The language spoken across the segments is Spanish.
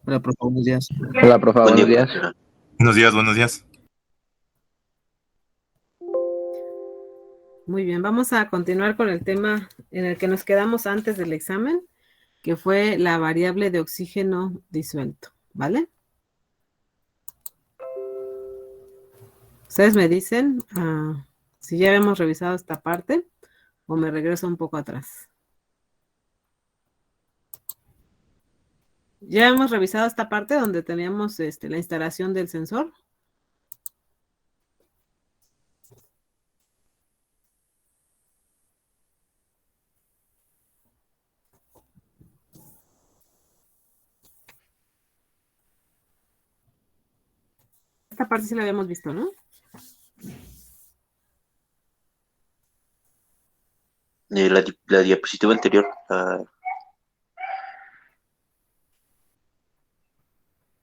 Hola, profe, buenos días. Hola, profe, Buen día, buenos días. profesor. Buenos días, buenos días. Muy bien, vamos a continuar con el tema en el que nos quedamos antes del examen, que fue la variable de oxígeno disuelto, ¿vale? Ustedes me dicen si ya habíamos revisado esta parte o me regreso un poco atrás. Ya hemos revisado esta parte donde teníamos la instalación del sensor. Esta parte sí la habíamos visto, ¿no? La diapositiva anterior.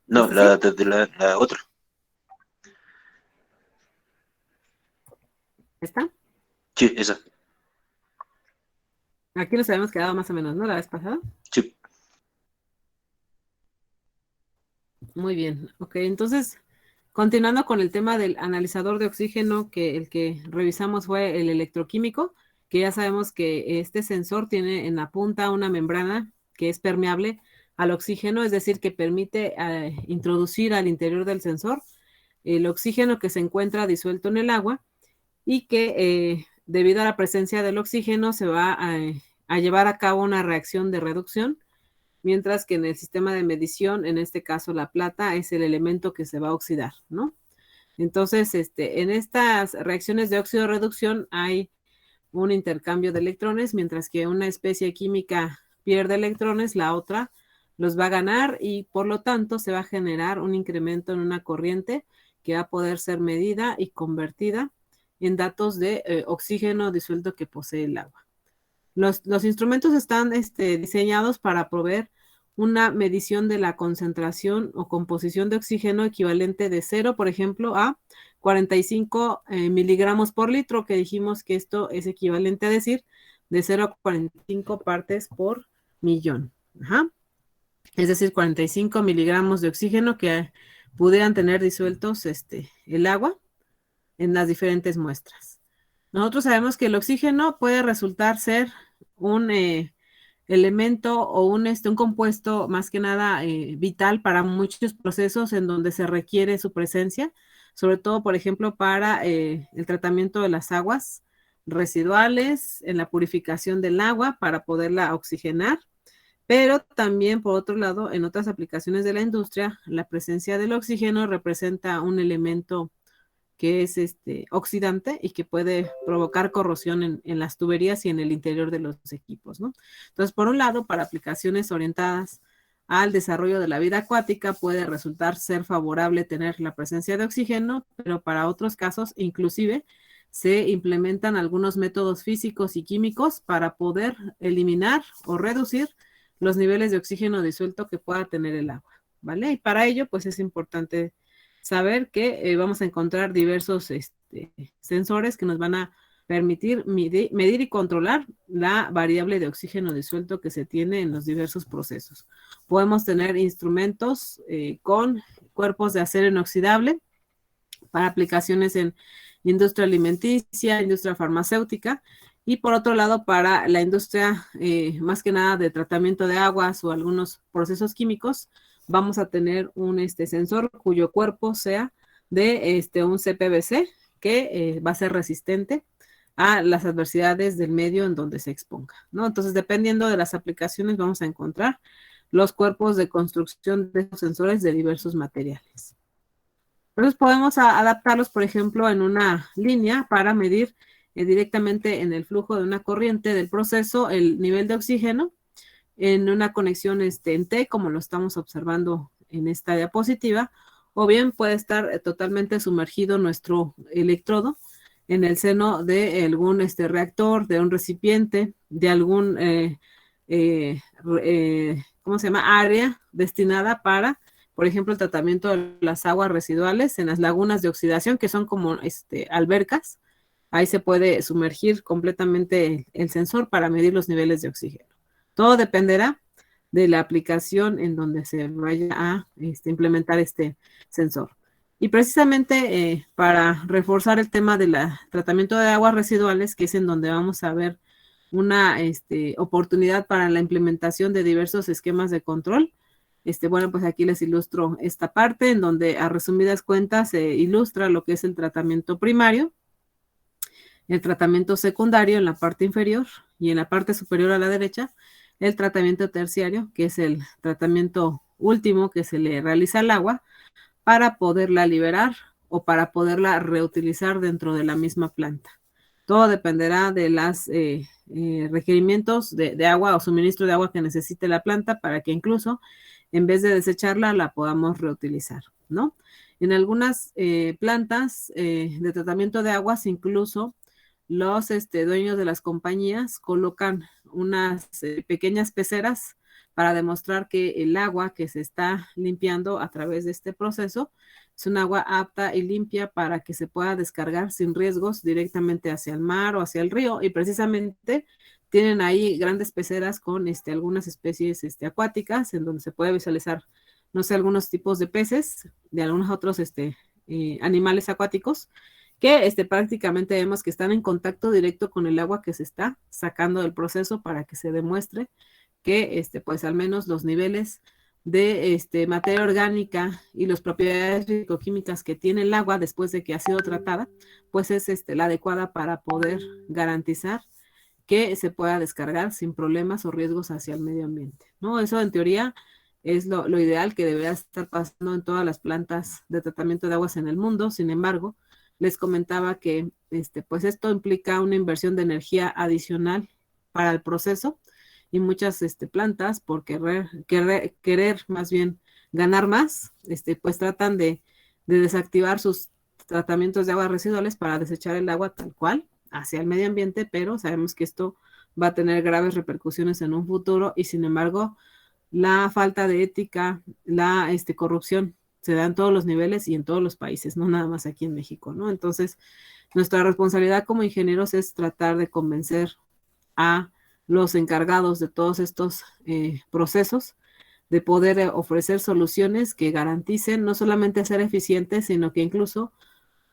No, ¿Esta sí? la otra. ¿Esta? Sí, esa. Aquí nos habíamos quedado más o menos, ¿no? La vez pasada. Sí. Muy bien, ok, entonces, continuando con el tema del analizador de oxígeno, que el que revisamos fue el electroquímico, que ya sabemos que este sensor tiene en la punta una membrana que es permeable al oxígeno, es decir, que permite introducir al interior del sensor el oxígeno que se encuentra disuelto en el agua y que debido a la presencia del oxígeno se va a llevar a cabo una reacción de reducción, mientras que en el sistema de medición, en este caso la plata, es el elemento que se va a oxidar, ¿no? Entonces, en estas reacciones de óxido-reducción hay un intercambio de electrones, mientras que una especie química pierde electrones, la otra los va a ganar y por lo tanto se va a generar un incremento en una corriente que va a poder ser medida y convertida en datos de oxígeno disuelto que posee el agua. Los instrumentos están diseñados para proveer una medición de la concentración o composición de oxígeno equivalente de 0, por ejemplo, a 45 miligramos por litro, que dijimos que esto es equivalente a decir de 0 a 45 partes por millón. Ajá. Es decir, 45 miligramos de oxígeno que pudieran tener disueltos el agua en las diferentes muestras. Nosotros sabemos que el oxígeno puede resultar ser un elemento o un compuesto más que nada vital para muchos procesos en donde se requiere su presencia, sobre todo, por ejemplo, para el tratamiento de las aguas residuales, en la purificación del agua para poderla oxigenar, pero también, por otro lado, en otras aplicaciones de la industria, la presencia del oxígeno representa un elemento que es oxidante y que puede provocar corrosión en las tuberías y en el interior de los equipos, ¿no? Entonces, por un lado, para aplicaciones orientadas al desarrollo de la vida acuática puede resultar ser favorable tener la presencia de oxígeno, pero para otros casos, inclusive, se implementan algunos métodos físicos y químicos para poder eliminar o reducir los niveles de oxígeno disuelto que pueda tener el agua, ¿vale? Y para ello, pues es importante saber que vamos a encontrar diversos sensores que nos van a permitir medir y controlar la variable de oxígeno disuelto que se tiene en los diversos procesos. Podemos tener instrumentos con cuerpos de acero inoxidable para aplicaciones en industria alimenticia, industria farmacéutica, y por otro lado para la industria más que nada de tratamiento de aguas o algunos procesos químicos, vamos a tener un sensor cuyo cuerpo sea de un CPVC que va a ser resistente a las adversidades del medio en donde se exponga, ¿no? Entonces, dependiendo de las aplicaciones, vamos a encontrar los cuerpos de construcción de esos sensores de diversos materiales. Entonces, podemos adaptarlos, por ejemplo, en una línea para medir directamente en el flujo de una corriente del proceso el nivel de oxígeno en una conexión en T, como lo estamos observando en esta diapositiva, o bien puede estar totalmente sumergido nuestro electrodo en el seno de algún reactor, de un recipiente, de algún, ¿cómo se llama? Área destinada para, por ejemplo, el tratamiento de las aguas residuales en las lagunas de oxidación, que son como albercas. Ahí se puede sumergir completamente el sensor para medir los niveles de oxígeno. Todo dependerá de la aplicación en donde se vaya a implementar este sensor. Y precisamente para reforzar el tema del tratamiento de aguas residuales, que es en donde vamos a ver una oportunidad para la implementación de diversos esquemas de control. Bueno, pues aquí les ilustro esta parte en donde a resumidas cuentas se ilustra lo que es el tratamiento primario, el tratamiento secundario en la parte inferior y en la parte superior a la derecha, el tratamiento terciario, que es el tratamiento último que se le realiza al agua para poderla liberar o para poderla reutilizar dentro de la misma planta. Todo dependerá de los requerimientos de agua o suministro de agua que necesite la planta para que incluso en vez de desecharla la podamos reutilizar, ¿no? En algunas plantas de tratamiento de aguas incluso los dueños de las compañías colocan unas pequeñas peceras para demostrar que el agua que se está limpiando a través de este proceso es un agua apta y limpia para que se pueda descargar sin riesgos directamente hacia el mar o hacia el río. Y precisamente tienen ahí grandes peceras con algunas especies acuáticas en donde se puede visualizar, no sé, algunos tipos de peces, de algunos otros animales acuáticos, que prácticamente vemos que están en contacto directo con el agua que se está sacando del proceso para que se demuestre que pues al menos los niveles de materia orgánica y las propiedades físico-químicas que tiene el agua después de que ha sido tratada, pues es la adecuada para poder garantizar que se pueda descargar sin problemas o riesgos hacia el medio ambiente, ¿no? Eso en teoría es lo ideal que debería estar pasando en todas las plantas de tratamiento de aguas en el mundo. Sin embargo, les comentaba que pues esto implica una inversión de energía adicional para el proceso y muchas plantas por querer más bien ganar más, pues tratan de desactivar sus tratamientos de aguas residuales para desechar el agua tal cual hacia el medio ambiente, pero sabemos que esto va a tener graves repercusiones en un futuro y sin embargo la falta de ética, la corrupción se da en todos los niveles y en todos los países, no nada más aquí en México, ¿no? Entonces, nuestra responsabilidad como ingenieros es tratar de convencer a los encargados de todos estos procesos de poder ofrecer soluciones que garanticen no solamente ser eficientes, sino que incluso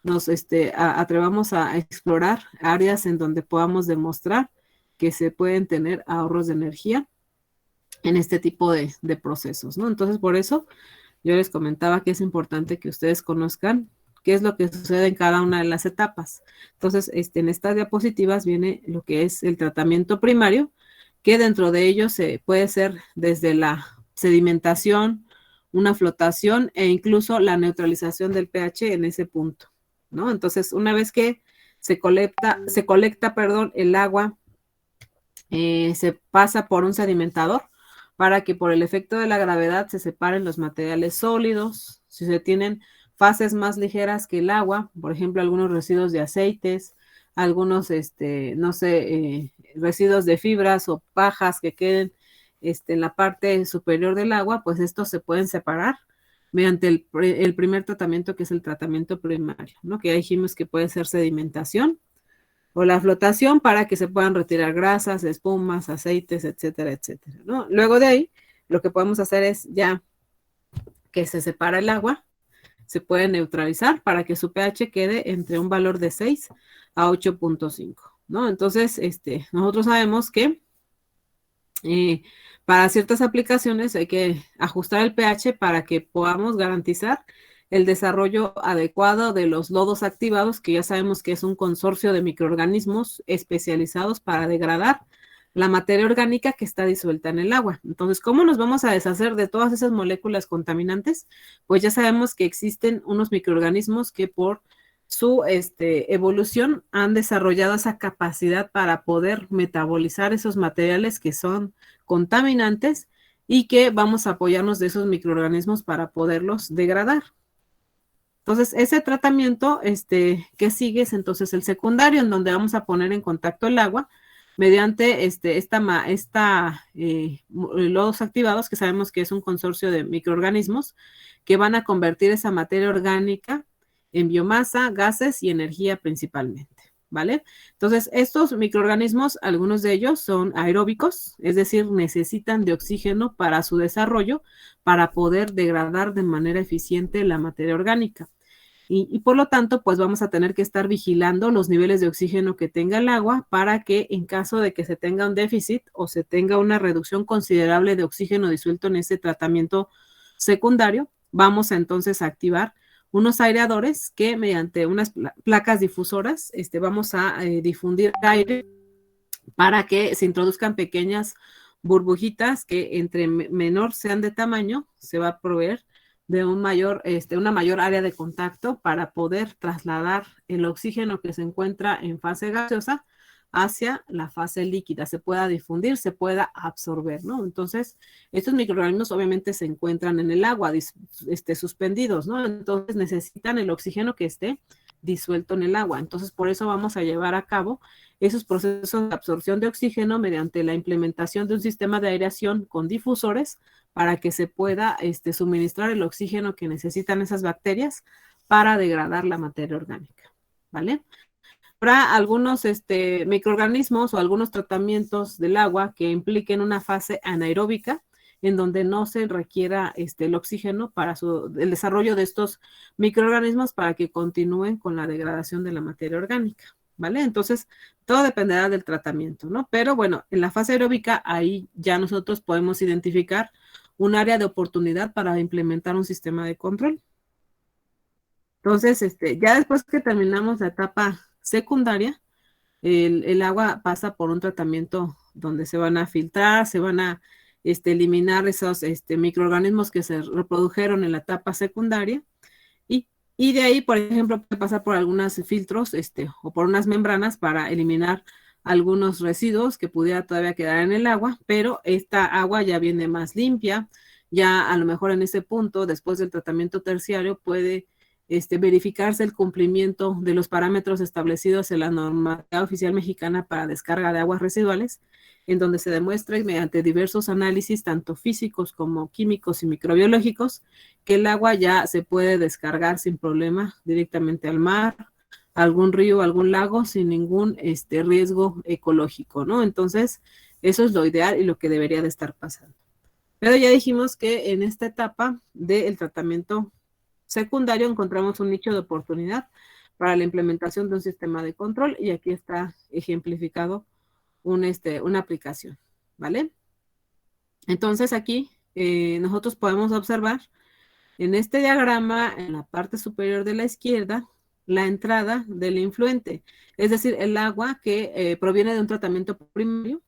nos atrevamos a explorar áreas en donde podamos demostrar que se pueden tener ahorros de energía en este tipo de procesos, ¿no? Entonces, por eso yo les comentaba que es importante que ustedes conozcan qué es lo que sucede en cada una de las etapas. Entonces, en estas diapositivas viene lo que es el tratamiento primario, que dentro de ellos se puede ser desde la sedimentación, una flotación e incluso la neutralización del pH en ese punto, ¿no? Entonces, una vez que se colecta, el agua, se pasa por un sedimentador para que por el efecto de la gravedad se separen los materiales sólidos. Si se tienen fases más ligeras que el agua, por ejemplo, algunos residuos de aceites, algunos, no sé, residuos de fibras o pajas que queden en la parte superior del agua, pues estos se pueden separar mediante el primer tratamiento, que es el tratamiento primario, ¿no? Que ya dijimos que puede ser sedimentación o la flotación para que se puedan retirar grasas, espumas, aceites, etcétera, etcétera, ¿no? Luego de ahí, lo que podemos hacer es ya que se separa el agua, se puede neutralizar para que su pH quede entre un valor de 6 a 8.5, ¿no? Entonces, nosotros sabemos que para ciertas aplicaciones hay que ajustar el pH para que podamos garantizar el desarrollo adecuado de los lodos activados, que ya sabemos que es un consorcio de microorganismos especializados para degradar la materia orgánica que está disuelta en el agua. Entonces, ¿cómo nos vamos a deshacer de todas esas moléculas contaminantes? Pues ya sabemos que existen unos microorganismos que por su evolución han desarrollado esa capacidad para poder metabolizar esos materiales que son contaminantes y que vamos a apoyarnos de esos microorganismos para poderlos degradar. Entonces, ese tratamiento que sigue es entonces el secundario, en donde vamos a poner en contacto el agua mediante lodos activados, que sabemos que es un consorcio de microorganismos que van a convertir esa materia orgánica en biomasa, gases y energía principalmente, ¿vale? Entonces, estos microorganismos, algunos de ellos son aeróbicos, es decir, necesitan de oxígeno para su desarrollo, para poder degradar de manera eficiente la materia orgánica. Y por lo tanto, pues vamos a tener que estar vigilando los niveles de oxígeno que tenga el agua para que en caso de que se tenga un déficit o se tenga una reducción considerable de oxígeno disuelto en ese tratamiento secundario, vamos a entonces a activar unos aireadores que mediante unas placas difusoras vamos a difundir aire para que se introduzcan pequeñas burbujitas que entre menor sean de tamaño, se va a proveer de una mayor área de contacto para poder trasladar el oxígeno que se encuentra en fase gaseosa hacia la fase líquida, se pueda difundir, se pueda absorber, ¿no? Entonces, estos microorganismos obviamente se encuentran en el agua, suspendidos, ¿no? Entonces necesitan el oxígeno que esté disuelto en el agua. Entonces, por eso vamos a llevar a cabo esos procesos de absorción de oxígeno mediante la implementación de un sistema de aireación con difusores para que se pueda suministrar el oxígeno que necesitan esas bacterias para degradar la materia orgánica, ¿vale? Habrá algunos microorganismos o algunos tratamientos del agua que impliquen una fase anaeróbica en donde no se requiera el oxígeno para el desarrollo de estos microorganismos para que continúen con la degradación de la materia orgánica, ¿vale? Entonces, todo dependerá del tratamiento, ¿no? Pero bueno, en la fase aeróbica, ahí ya nosotros podemos identificar un área de oportunidad para implementar un sistema de control. Entonces, ya después que terminamos la etapa secundaria, el agua pasa por un tratamiento donde se van a filtrar, se van a eliminar esos microorganismos que se reprodujeron en la etapa secundaria y de ahí, por ejemplo, puede pasar por algunos filtros o por unas membranas para eliminar algunos residuos que pudiera todavía quedar en el agua, pero esta agua ya viene más limpia, ya a lo mejor en ese punto, después del tratamiento terciario, puede verificarse el cumplimiento de los parámetros establecidos en la normativa oficial mexicana para descarga de aguas residuales, en donde se demuestra mediante diversos análisis, tanto físicos como químicos y microbiológicos, que el agua ya se puede descargar sin problema directamente al mar, a algún río, algún lago, sin ningún riesgo ecológico, ¿no? Entonces, eso es lo ideal y lo que debería de estar pasando. Pero ya dijimos que en esta etapa del tratamiento secundario encontramos un nicho de oportunidad para la implementación de un sistema de control y aquí está ejemplificado una aplicación, ¿vale? Entonces aquí nosotros podemos observar en este diagrama, en la parte superior de la izquierda, la entrada del influente, es decir, el agua que proviene de un tratamiento primario,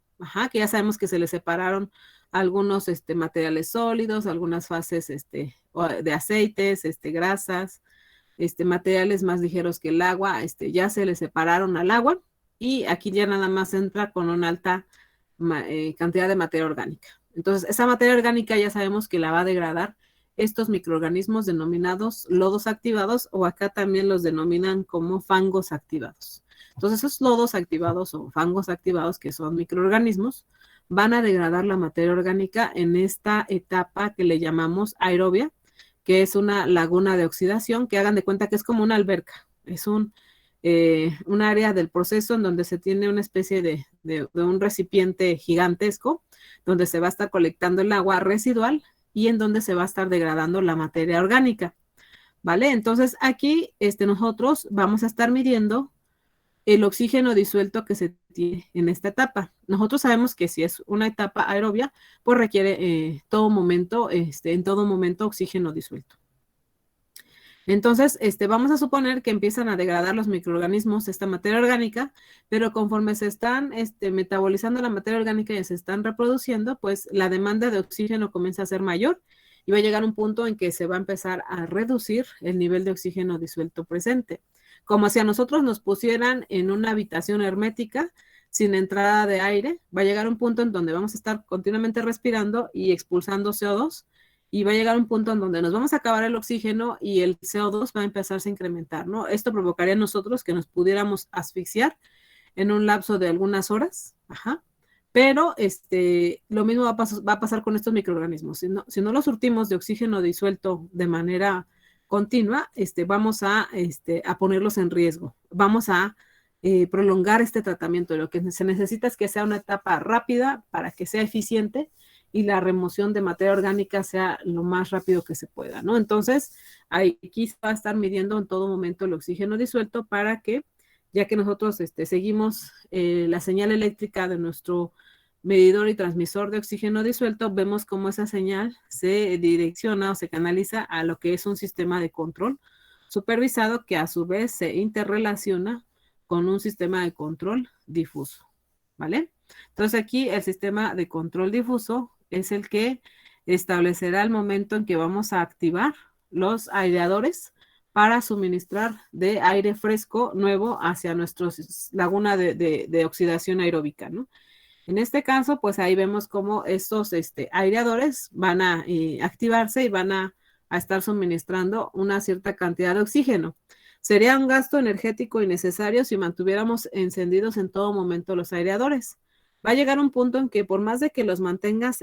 que ya sabemos que se le separaron algunos materiales sólidos, algunas fases de aceites, grasas, materiales más ligeros que el agua, ya se le separaron al agua y aquí ya nada más entra con una alta cantidad de materia orgánica. Entonces, esa materia orgánica ya sabemos que la va a degradar estos microorganismos denominados lodos activados o acá también los denominan como fangos activados. Entonces, esos lodos activados o fangos activados, que son microorganismos, van a degradar la materia orgánica en esta etapa que le llamamos aerobia, que es una laguna de oxidación, que hagan de cuenta que es como una alberca, es un área del proceso en donde se tiene una especie de un recipiente gigantesco, donde se va a estar colectando el agua residual y en donde se va a estar degradando la materia orgánica, ¿vale? Entonces aquí nosotros vamos a estar midiendo el oxígeno disuelto que se tiene en esta etapa. Nosotros sabemos que si es una etapa aerobia, pues requiere en todo momento oxígeno disuelto. Entonces, vamos a suponer que empiezan a degradar los microorganismos esta materia orgánica, pero conforme se están metabolizando la materia orgánica y se están reproduciendo, pues la demanda de oxígeno comienza a ser mayor y va a llegar un punto en que se va a empezar a reducir el nivel de oxígeno disuelto presente. Como si a nosotros nos pusieran en una habitación hermética sin entrada de aire, va a llegar un punto en donde vamos a estar continuamente respirando y expulsando CO2 y va a llegar un punto en donde nos vamos a acabar el oxígeno y el CO2 va a empezarse a incrementar, ¿no? Esto provocaría a nosotros que nos pudiéramos asfixiar en un lapso de algunas horas, pero lo mismo va a pasar con estos microorganismos. Si no los surtimos de oxígeno disuelto de manera continua, vamos a ponerlos en riesgo. Vamos a prolongar este tratamiento. Lo que se necesita es que sea una etapa rápida para que sea eficiente y la remoción de materia orgánica sea lo más rápido que se pueda, ¿no? Entonces, aquí se va a estar midiendo en todo momento el oxígeno disuelto para que, ya que nosotros seguimos la señal eléctrica de nuestro medidor y transmisor de oxígeno disuelto, vemos cómo esa señal se direcciona o se canaliza a lo que es un sistema de control supervisado que a su vez se interrelaciona con un sistema de control difuso, ¿vale? Entonces aquí el sistema de control difuso es el que establecerá el momento en que vamos a activar los aireadores para suministrar de aire fresco nuevo hacia nuestra laguna de oxidación aeróbica, ¿no? En este caso, pues ahí vemos cómo estos aireadores van a activarse y van a estar suministrando una cierta cantidad de oxígeno. Sería un gasto energético innecesario si mantuviéramos encendidos en todo momento los aireadores. Va a llegar un punto en que por más de que los mantengas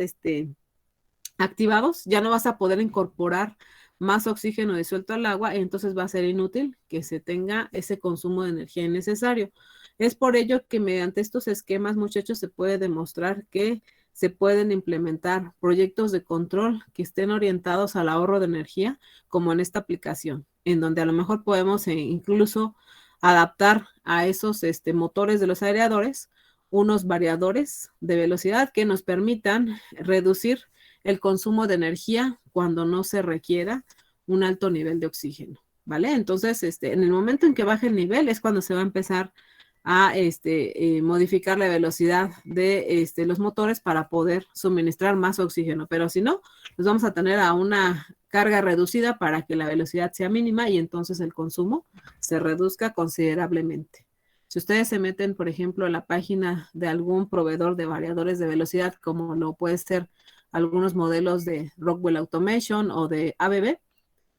activados, ya no vas a poder incorporar más oxígeno disuelto al agua, y entonces va a ser inútil que se tenga ese consumo de energía innecesario. Es por ello que mediante estos esquemas, muchachos, se puede demostrar que se pueden implementar proyectos de control que estén orientados al ahorro de energía, como en esta aplicación, en donde a lo mejor podemos incluso adaptar a esos motores de los aireadores unos variadores de velocidad que nos permitan reducir el consumo de energía cuando no se requiera un alto nivel de oxígeno, ¿vale? Entonces, en el momento en que baje el nivel es cuando se va a empezar a modificar la velocidad de los motores para poder suministrar más oxígeno, pero si no, los vamos a tener a una carga reducida para que la velocidad sea mínima y entonces el consumo se reduzca considerablemente. Si ustedes se meten, por ejemplo, a la página de algún proveedor de variadores de velocidad, como lo puede ser algunos modelos de Rockwell Automation o de ABB,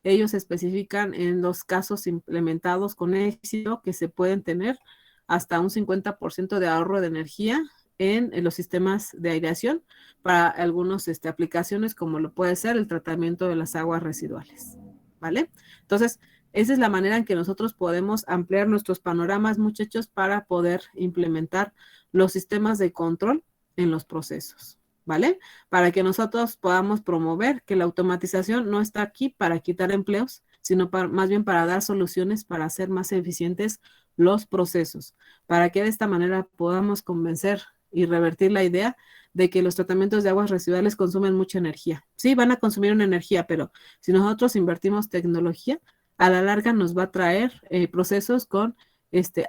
ellos especifican en los casos implementados con éxito que se pueden tener hasta un 50% de ahorro de energía en los sistemas de aireación para algunas aplicaciones como lo puede ser el tratamiento de las aguas residuales, ¿vale? Entonces, esa es la manera en que nosotros podemos ampliar nuestros panoramas, muchachos, para poder implementar los sistemas de control en los procesos, ¿vale? Para que nosotros podamos promover que la automatización no está aquí para quitar empleos, sino más bien para dar soluciones para hacer más eficientes los procesos, para que de esta manera podamos convencer y revertir la idea de que los tratamientos de aguas residuales consumen mucha energía. Sí, van a consumir una energía, pero si nosotros invertimos tecnología, a la larga nos va a traer procesos con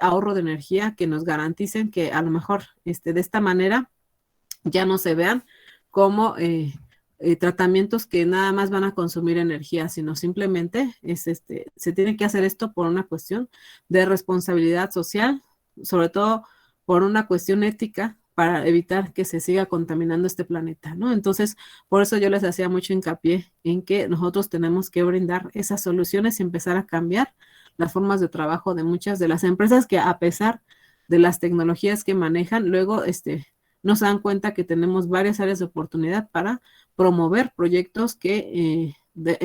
ahorro de energía que nos garanticen que a lo mejor de esta manera ya no se vean como tratamientos que nada más van a consumir energía, sino simplemente se tiene que hacer esto por una cuestión de responsabilidad social, sobre todo por una cuestión ética para evitar que se siga contaminando este planeta, ¿no? Entonces, por eso yo les hacía mucho hincapié en que nosotros tenemos que brindar esas soluciones y empezar a cambiar las formas de trabajo de muchas de las empresas que a pesar de las tecnologías que manejan, luego no se dan cuenta que tenemos varias áreas de oportunidad para promover proyectos en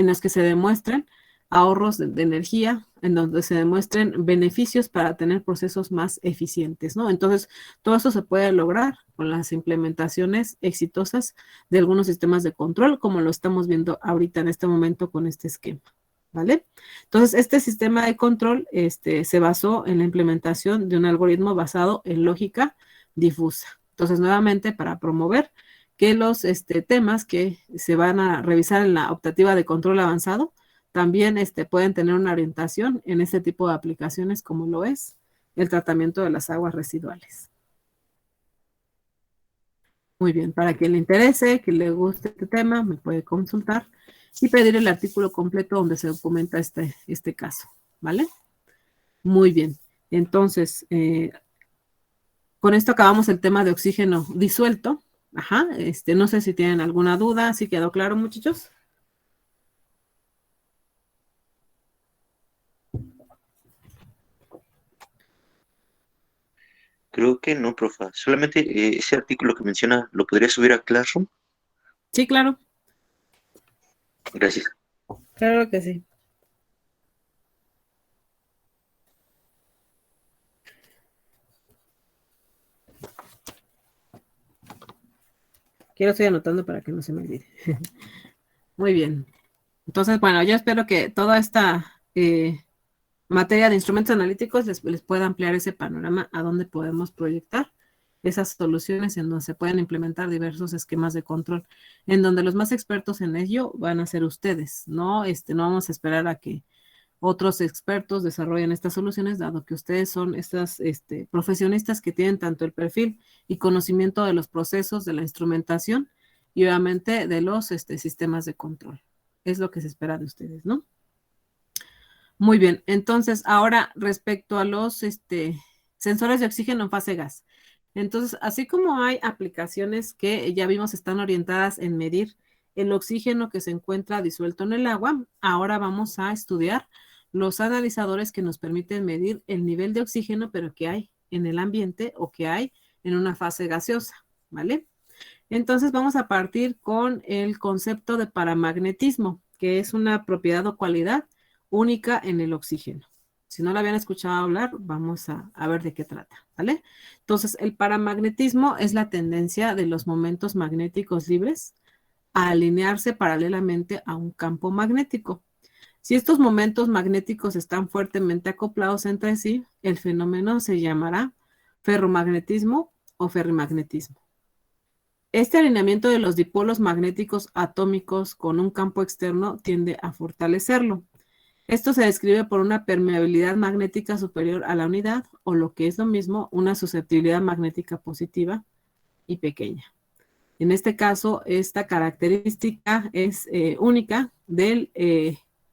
los que se demuestren ahorros de energía, en donde se demuestren beneficios para tener procesos más eficientes, ¿no? Entonces, todo eso se puede lograr con las implementaciones exitosas de algunos sistemas de control, como lo estamos viendo ahorita en este momento con este esquema, ¿vale? Entonces, este sistema de control se basó en la implementación de un algoritmo basado en lógica difusa. Entonces, nuevamente, para promover que los temas que se van a revisar en la optativa de control avanzado también pueden tener una orientación en este tipo de aplicaciones como lo es el tratamiento de las aguas residuales. Muy bien, para quien le interese, que le guste este tema, me puede consultar y pedir el artículo completo donde se documenta este caso, ¿vale? Muy bien, entonces, con esto acabamos el tema de oxígeno disuelto. Ajá, no sé si tienen alguna duda, ¿sí quedó claro, muchachos? Creo que no, profa. Solamente ese artículo que menciona, ¿lo podría subir a Classroom? Sí, claro, Gracias. claro que sí. Aquí lo estoy anotando para que no se me olvide. Muy bien. Entonces, bueno, yo espero que toda esta materia de instrumentos analíticos les pueda ampliar ese panorama a donde podemos proyectar esas soluciones en donde se pueden implementar diversos esquemas de control, en donde los más expertos en ello van a ser ustedes, ¿no? No vamos a esperar a que otros expertos desarrollen estas soluciones, dado que ustedes son estas profesionistas que tienen tanto el perfil y conocimiento de los procesos, de la instrumentación y obviamente de los sistemas de control. Es lo que se espera de ustedes, ¿no? Muy bien, entonces ahora respecto a los sensores de oxígeno en fase gas. Entonces, así como hay aplicaciones que ya vimos están orientadas en medir el oxígeno que se encuentra disuelto en el agua, ahora vamos a estudiar los analizadores que nos permiten medir el nivel de oxígeno, pero que hay en el ambiente o que hay en una fase gaseosa, ¿vale? Entonces vamos a partir con el concepto de paramagnetismo, que es una propiedad o cualidad única en el oxígeno. Si no la habían escuchado hablar, vamos a ver de qué trata, ¿vale? Entonces, el paramagnetismo es la tendencia de los momentos magnéticos libres a alinearse paralelamente a un campo magnético. Si estos momentos magnéticos están fuertemente acoplados entre sí, el fenómeno se llamará ferromagnetismo o ferrimagnetismo. Este alineamiento de los dipolos magnéticos atómicos con un campo externo tiende a fortalecerlo. Esto se describe por una permeabilidad magnética superior a la unidad, o lo que es lo mismo, una susceptibilidad magnética positiva y pequeña. En este caso, esta característica es única del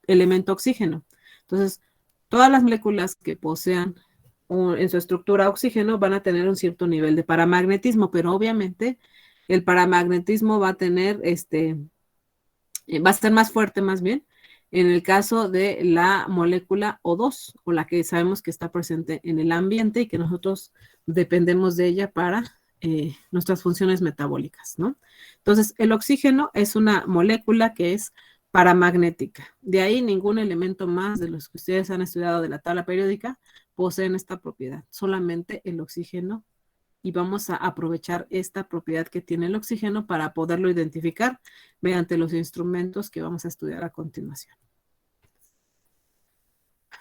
elemento oxígeno. Entonces, todas las moléculas que posean en su estructura oxígeno van a tener un cierto nivel de paramagnetismo, pero obviamente el paramagnetismo va a tener, va a ser más fuerte más bien en el caso de la molécula O2, o la que sabemos que está presente en el ambiente y que nosotros dependemos de ella para nuestras funciones metabólicas, ¿no? Entonces, el oxígeno es una molécula que es paramagnética. De ahí ningún elemento más de los que ustedes han estudiado de la tabla periódica poseen esta propiedad, solamente el oxígeno, y vamos a aprovechar esta propiedad que tiene el oxígeno para poderlo identificar mediante los instrumentos que vamos a estudiar a continuación.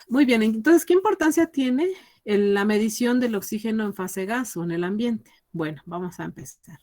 Muy bien, entonces, ¿qué importancia tiene la medición del oxígeno en fase gas o en el ambiente? Bueno, vamos a empezar.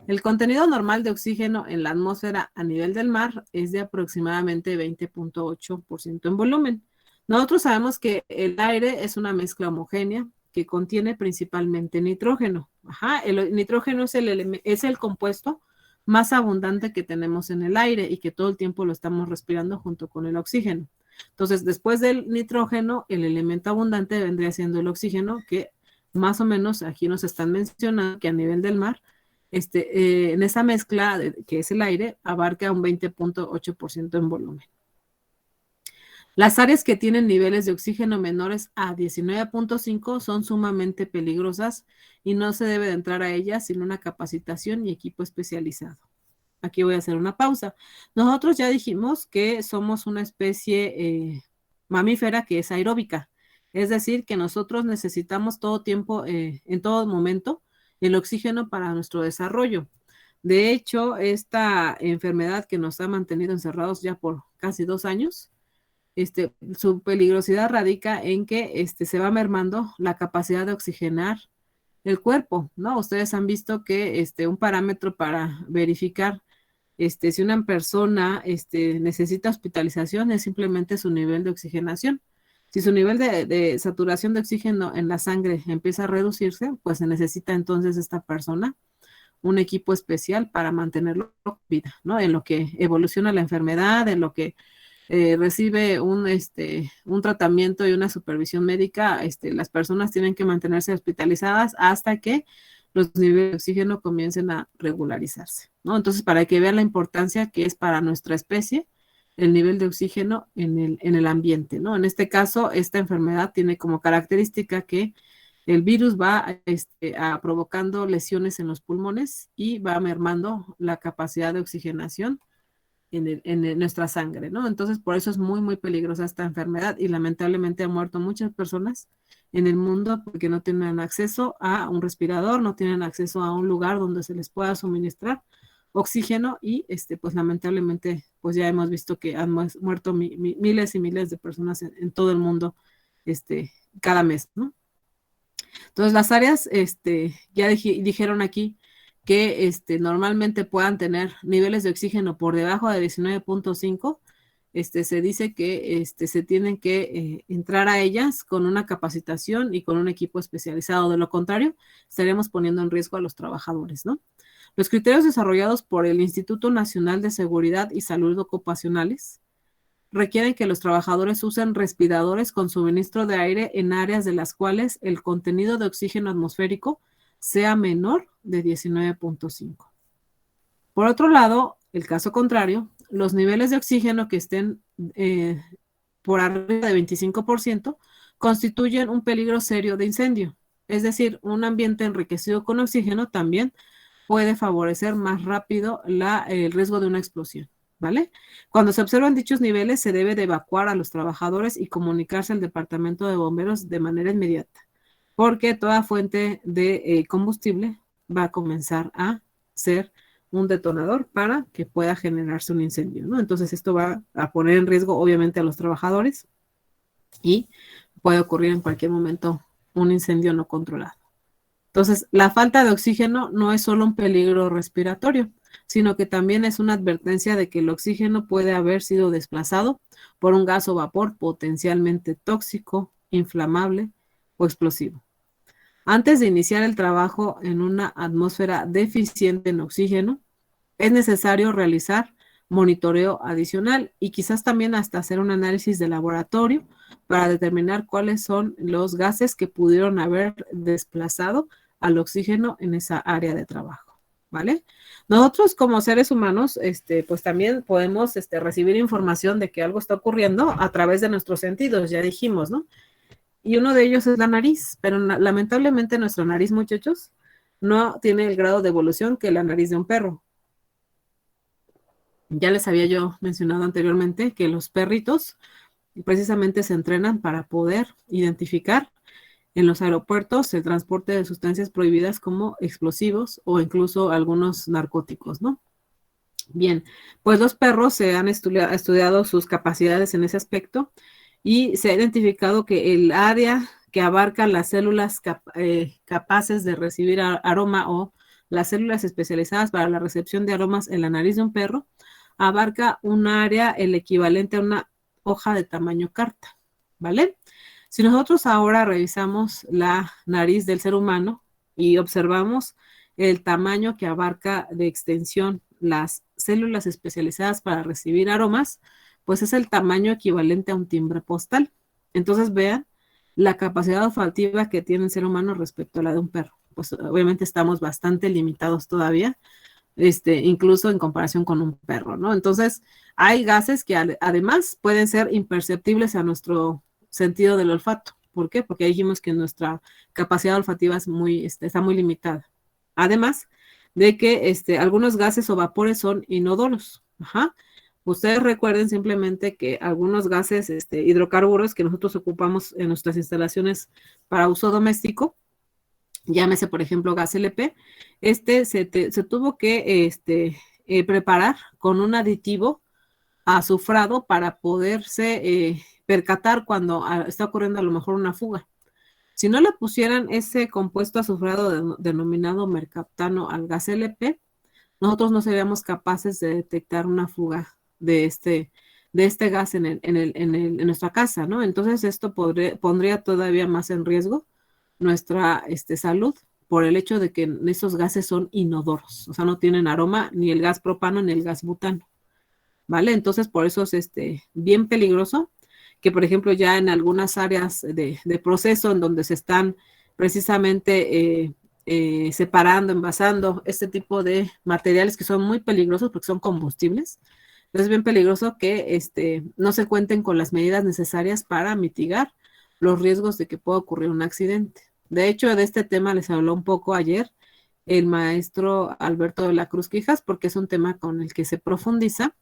El contenido normal de oxígeno en la atmósfera a nivel del mar es de aproximadamente 20.8% en volumen. Nosotros sabemos que el aire es una mezcla homogénea que contiene principalmente nitrógeno. Ajá, el nitrógeno es el compuesto más abundante que tenemos en el aire y que todo el tiempo lo estamos respirando junto con el oxígeno. Entonces, después del nitrógeno, el elemento abundante vendría siendo el oxígeno, que más o menos aquí nos están mencionando que a nivel del mar, en esa mezcla que es el aire, abarca un 20.8% en volumen. Las áreas que tienen niveles de oxígeno menores a 19.5 son sumamente peligrosas y no se debe de entrar a ellas sin una capacitación y equipo especializado. Aquí voy a hacer una pausa. Nosotros ya dijimos que somos una especie mamífera que es aeróbica, es decir, que nosotros necesitamos todo tiempo, en todo momento, el oxígeno para nuestro desarrollo. De hecho, esta enfermedad que nos ha mantenido encerrados ya por casi 2 años, su peligrosidad radica en que se va mermando la capacidad de oxigenar el cuerpo, ¿no? Ustedes han visto que un parámetro para verificar si una persona necesita hospitalización es simplemente su nivel de oxigenación. Si su nivel de saturación de oxígeno en la sangre empieza a reducirse, pues se necesita entonces esta persona un equipo especial para mantenerlo con vida, ¿no? En lo que evoluciona la enfermedad, en lo que recibe un tratamiento y una supervisión médica, las personas tienen que mantenerse hospitalizadas hasta que los niveles de oxígeno comiencen a regularizarse, ¿no? Entonces, para que vean la importancia que es para nuestra especie el nivel de oxígeno en el ambiente, ¿no? En este caso, esta enfermedad tiene como característica que el virus va provocando lesiones en los pulmones y va mermando la capacidad de oxigenación en nuestra sangre, ¿no? Entonces, por eso es muy, muy peligrosa esta enfermedad y lamentablemente han muerto muchas personas en el mundo porque no tienen acceso a un respirador, no tienen acceso a un lugar donde se les pueda suministrar oxígeno y pues lamentablemente pues ya hemos visto que han muerto miles y miles de personas en todo el mundo cada mes, ¿no? Entonces las áreas ya dijeron aquí que normalmente puedan tener niveles de oxígeno por debajo de 19.5. Se dice que se tienen que entrar a ellas con una capacitación y con un equipo especializado. De lo contrario, estaríamos poniendo en riesgo a los trabajadores, ¿no? Los criterios desarrollados por el Instituto Nacional de Seguridad y Salud Ocupacionales requieren que los trabajadores usen respiradores con suministro de aire en áreas de las cuales el contenido de oxígeno atmosférico sea menor de 19.5. Por otro lado, el caso contrario, los niveles de oxígeno que estén por arriba de 25% constituyen un peligro serio de incendio. Es decir, un ambiente enriquecido con oxígeno también puede favorecer más rápido el riesgo de una explosión, ¿vale? Cuando se observan dichos niveles, se debe de evacuar a los trabajadores y comunicarse al departamento de bomberos de manera inmediata, porque toda fuente de combustible va a comenzar a ser un detonador para que pueda generarse un incendio, ¿no? Entonces esto va a poner en riesgo obviamente a los trabajadores y puede ocurrir en cualquier momento un incendio no controlado. Entonces, la falta de oxígeno no es solo un peligro respiratorio, sino que también es una advertencia de que el oxígeno puede haber sido desplazado por un gas o vapor potencialmente tóxico, inflamable o explosivo. Antes de iniciar el trabajo en una atmósfera deficiente en oxígeno, es necesario realizar monitoreo adicional y quizás también hasta hacer un análisis de laboratorio para determinar cuáles son los gases que pudieron haber desplazado al oxígeno en esa área de trabajo, ¿vale? Nosotros como seres humanos, pues también podemos recibir información de que algo está ocurriendo a través de nuestros sentidos, ya dijimos, ¿no? Y uno de ellos es la nariz, pero lamentablemente nuestra nariz, muchachos, no tiene el grado de evolución que la nariz de un perro. Ya les había yo mencionado anteriormente que los perritos precisamente se entrenan para poder identificar en los aeropuertos el transporte de sustancias prohibidas como explosivos o incluso algunos narcóticos, ¿no? Bien, pues los perros se han estudiado sus capacidades en ese aspecto y se ha identificado que el área que abarca las células capaces de recibir aroma o las células especializadas para la recepción de aromas en la nariz de un perro abarca un área el equivalente a una hoja de tamaño carta, ¿vale? Si nosotros ahora revisamos la nariz del ser humano y observamos el tamaño que abarca de extensión las células especializadas para recibir aromas, pues es el tamaño equivalente a un timbre postal. Entonces vean la capacidad olfativa que tiene el ser humano respecto a la de un perro. Pues obviamente estamos bastante limitados todavía, incluso en comparación con un perro, ¿no? Entonces, hay gases que además pueden ser imperceptibles a nuestro sentido del olfato. ¿Por qué? Porque dijimos que nuestra capacidad olfativa es está muy limitada. Además de que algunos gases o vapores son inodoros. Ajá. Ustedes recuerden simplemente que algunos gases, hidrocarburos que nosotros ocupamos en nuestras instalaciones para uso doméstico, llámese por ejemplo gas LP, se tuvo que preparar con un aditivo azufrado para poderse percatar cuando está ocurriendo a lo mejor una fuga. Si no le pusieran ese compuesto azufrado denominado mercaptano al gas LP, nosotros no seríamos capaces de detectar una fuga de este gas en nuestra casa, ¿no? Entonces esto pondría todavía más en riesgo nuestra salud por el hecho de que esos gases son inodoros, o sea, no tienen aroma ni el gas propano ni el gas butano, ¿vale? Entonces, por eso es bien peligroso que, por ejemplo, ya en algunas áreas de proceso en donde se están precisamente separando, envasando este tipo de materiales que son muy peligrosos porque son combustibles, es bien peligroso que no se cuenten con las medidas necesarias para mitigar los riesgos de que pueda ocurrir un accidente. De hecho, de este tema les habló un poco ayer el maestro Alberto de la Cruz Quijas, porque es un tema con el que se profundiza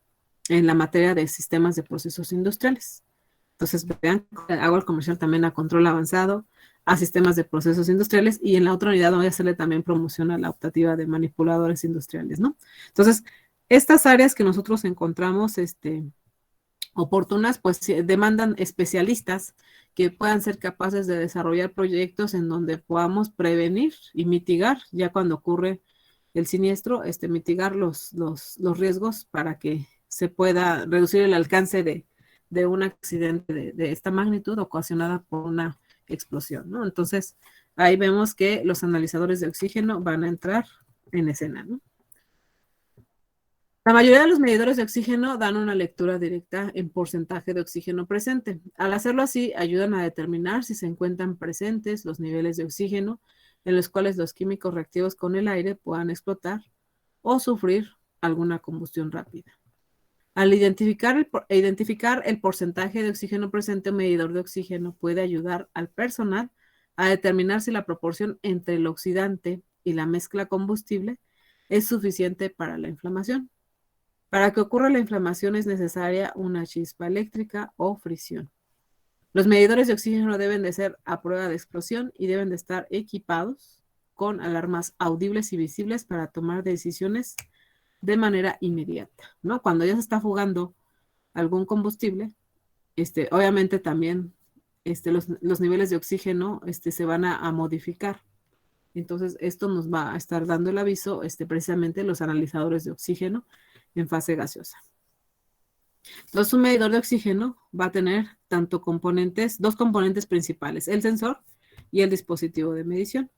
en la materia de sistemas de procesos industriales. Entonces, vean, hago el comercial también a control avanzado, a sistemas de procesos industriales, y en la otra unidad voy a hacerle también promoción a la optativa de manipuladores industriales, ¿no? Entonces, estas áreas que nosotros encontramos oportunas, pues demandan especialistas que puedan ser capaces de desarrollar proyectos en donde podamos prevenir y mitigar, ya cuando ocurre el siniestro, mitigar los riesgos para que se pueda reducir el alcance de un accidente de esta magnitud ocasionada por una explosión, ¿no? Entonces, ahí vemos que los analizadores de oxígeno van a entrar en escena, ¿no? La mayoría de los medidores de oxígeno dan una lectura directa en porcentaje de oxígeno presente. Al hacerlo así, ayudan a determinar si se encuentran presentes los niveles de oxígeno en los cuales los químicos reactivos con el aire puedan explotar o sufrir alguna combustión rápida. Al identificar el porcentaje de oxígeno presente, un medidor de oxígeno puede ayudar al personal a determinar si la proporción entre el oxidante y la mezcla combustible es suficiente para la inflamación. Para que ocurra la inflamación es necesaria una chispa eléctrica o fricción. Los medidores de oxígeno deben de ser a prueba de explosión y deben de estar equipados con alarmas audibles y visibles para tomar decisiones de manera inmediata, ¿no? Cuando ya se está fugando algún combustible, obviamente también los niveles de oxígeno se van a modificar. Entonces, esto nos va a estar dando el aviso, precisamente los analizadores de oxígeno en fase gaseosa. Entonces, un medidor de oxígeno va a tener dos componentes principales, el sensor y el dispositivo de medición.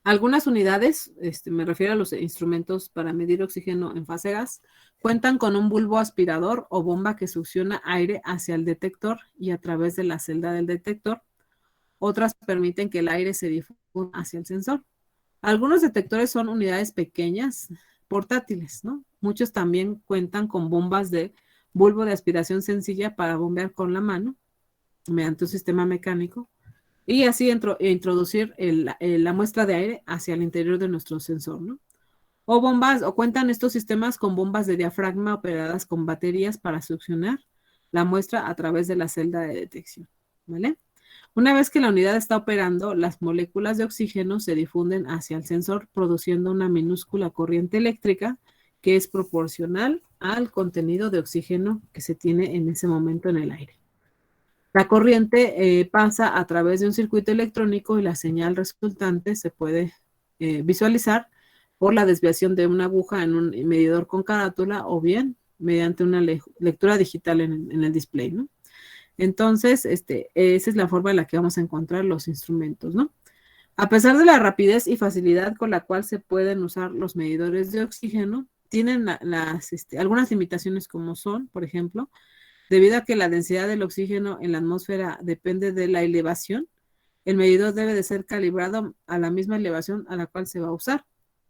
Algunas unidades, me refiero a los instrumentos para medir oxígeno en fase gas, cuentan con un bulbo aspirador o bomba que succiona aire hacia el detector y a través de la celda del detector. Otras permiten que el aire se difunda hacia el sensor. Algunos detectores son unidades pequeñas, portátiles, ¿no? Muchos también cuentan con bombas de bulbo de aspiración sencilla para bombear con la mano mediante un sistema mecánico y así introducir la muestra de aire hacia el interior de nuestro sensor, ¿no? O cuentan estos sistemas con bombas de diafragma operadas con baterías para succionar la muestra a través de la celda de detección, ¿vale? Una vez que la unidad está operando, las moléculas de oxígeno se difunden hacia el sensor, produciendo una minúscula corriente eléctrica que es proporcional al contenido de oxígeno que se tiene en ese momento en el aire. La corriente pasa a través de un circuito electrónico y la señal resultante se puede visualizar por la desviación de una aguja en un medidor con carátula o bien mediante una lectura digital en el display, ¿no? Entonces, esa es la forma en la que vamos a encontrar los instrumentos, ¿no? A pesar de la rapidez y facilidad con la cual se pueden usar los medidores de oxígeno, tienen algunas limitaciones como son, por ejemplo, debido a que la densidad del oxígeno en la atmósfera depende de la elevación, el medidor debe de ser calibrado a la misma elevación a la cual se va a usar.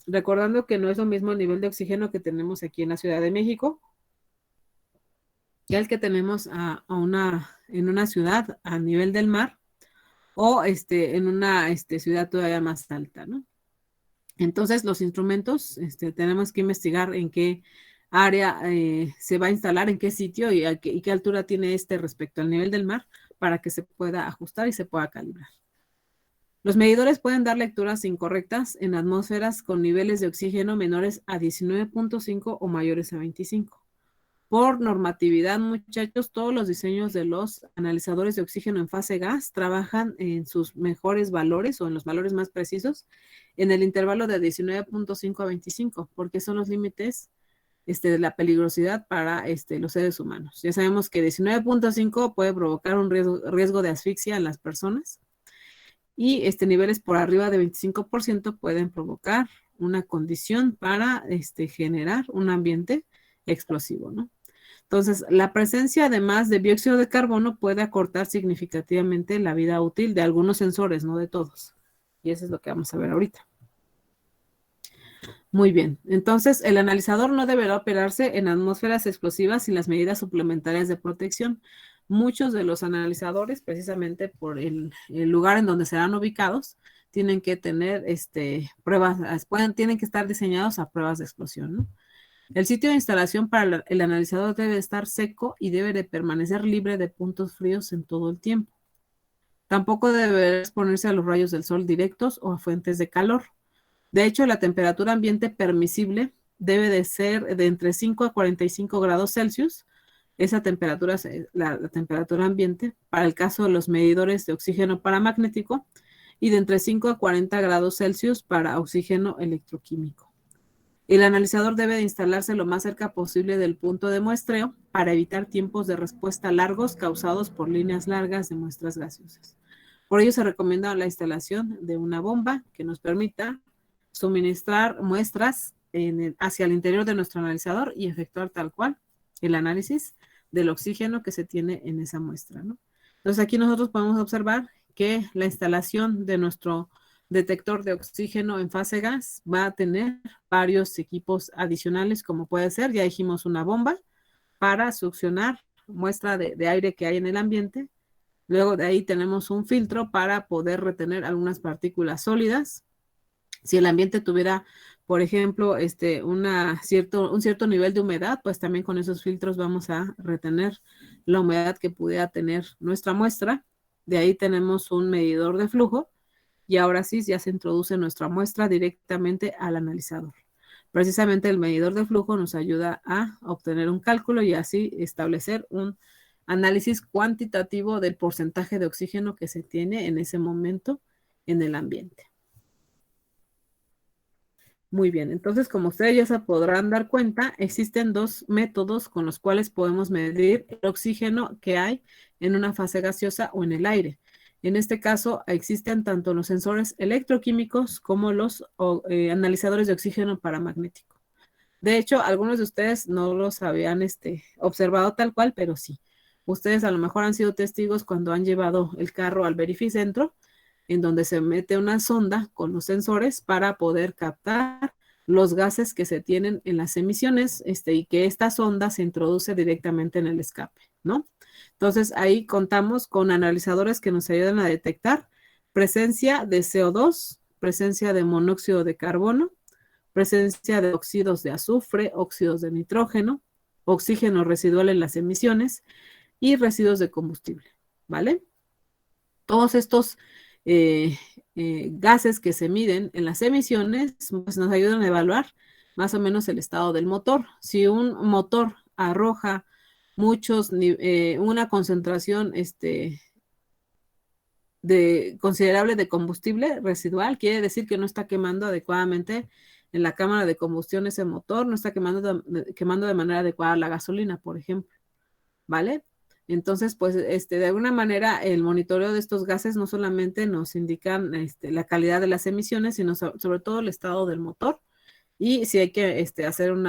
Recordando que no es lo mismo el nivel de oxígeno que tenemos aquí en la Ciudad de México que el que tenemos en una ciudad a nivel del mar o en una ciudad todavía más alta, ¿no? Entonces, los instrumentos, tenemos que investigar en qué área se va a instalar, en qué sitio y qué altura tiene respecto al nivel del mar para que se pueda ajustar y se pueda calibrar. Los medidores pueden dar lecturas incorrectas en atmósferas con niveles de oxígeno menores a 19.5 o mayores a 25. Por normatividad, muchachos, todos los diseños de los analizadores de oxígeno en fase gas trabajan en sus mejores valores o en los valores más precisos en el intervalo de 19.5 a 25, porque son los límites de la peligrosidad para los seres humanos. Ya sabemos que 19.5 puede provocar un riesgo de asfixia en las personas y niveles por arriba de 25% pueden provocar una condición para generar un ambiente explosivo, ¿no? Entonces, la presencia además de dióxido de carbono puede acortar significativamente la vida útil de algunos sensores, no de todos. Y eso es lo que vamos a ver ahorita. Muy bien, entonces el analizador no deberá operarse en atmósferas explosivas sin las medidas suplementarias de protección. Muchos de los analizadores, precisamente por el lugar en donde serán ubicados, tienen que tener pruebas, tienen que estar diseñados a pruebas de explosión, ¿no? El sitio de instalación para el analizador debe estar seco y debe de permanecer libre de puntos fríos en todo el tiempo. Tampoco debe exponerse a los rayos del sol directos o a fuentes de calor. De hecho, la temperatura ambiente permisible debe de ser de entre 5 a 45 grados Celsius. Esa temperatura es la temperatura ambiente para el caso de los medidores de oxígeno paramagnético y de entre 5 a 40 grados Celsius para oxígeno electroquímico. El analizador debe de instalarse lo más cerca posible del punto de muestreo para evitar tiempos de respuesta largos causados por líneas largas de muestras gaseosas. Por ello se recomienda la instalación de una bomba que nos permita suministrar muestras hacia el interior de nuestro analizador y efectuar tal cual el análisis del oxígeno que se tiene en esa muestra, ¿no? Entonces aquí nosotros podemos observar que la instalación de nuestro detector de oxígeno en fase gas va a tener varios equipos adicionales, como puede ser, ya dijimos, una bomba para succionar muestra de aire que hay en el ambiente. Luego de ahí tenemos un filtro para poder retener algunas partículas sólidas. Si el ambiente tuviera, por ejemplo, un cierto nivel de humedad, pues también con esos filtros vamos a retener la humedad que pudiera tener nuestra muestra. De ahí tenemos un medidor de flujo y ahora sí ya se introduce nuestra muestra directamente al analizador. Precisamente el medidor de flujo nos ayuda a obtener un cálculo y así establecer un análisis cuantitativo del porcentaje de oxígeno que se tiene en ese momento en el ambiente. Muy bien, entonces como ustedes ya se podrán dar cuenta, existen dos métodos con los cuales podemos medir el oxígeno que hay en una fase gaseosa o en el aire. En este caso existen tanto los sensores electroquímicos como los analizadores de oxígeno paramagnético. De hecho, algunos de ustedes no los habían observado tal cual, pero sí. Ustedes a lo mejor han sido testigos cuando han llevado el carro al verificentro, en donde se mete una sonda con los sensores para poder captar los gases que se tienen en las emisiones, y que esta sonda se introduce directamente en el escape, ¿no? Entonces ahí contamos con analizadores que nos ayudan a detectar presencia de CO2, presencia de monóxido de carbono, presencia de óxidos de azufre, óxidos de nitrógeno, oxígeno residual en las emisiones y residuos de combustible, ¿vale? Todos estos gases que se miden en las emisiones pues nos ayudan a evaluar más o menos el estado del motor. Si un motor arroja una concentración considerable de combustible residual, quiere decir que no está quemando adecuadamente en la cámara de combustión ese motor, no está quemando de manera adecuada la gasolina, por ejemplo, ¿vale? Entonces, pues, de alguna manera, el monitoreo de estos gases no solamente nos indican la calidad de las emisiones, sino sobre todo el estado del motor y si hay que hacer un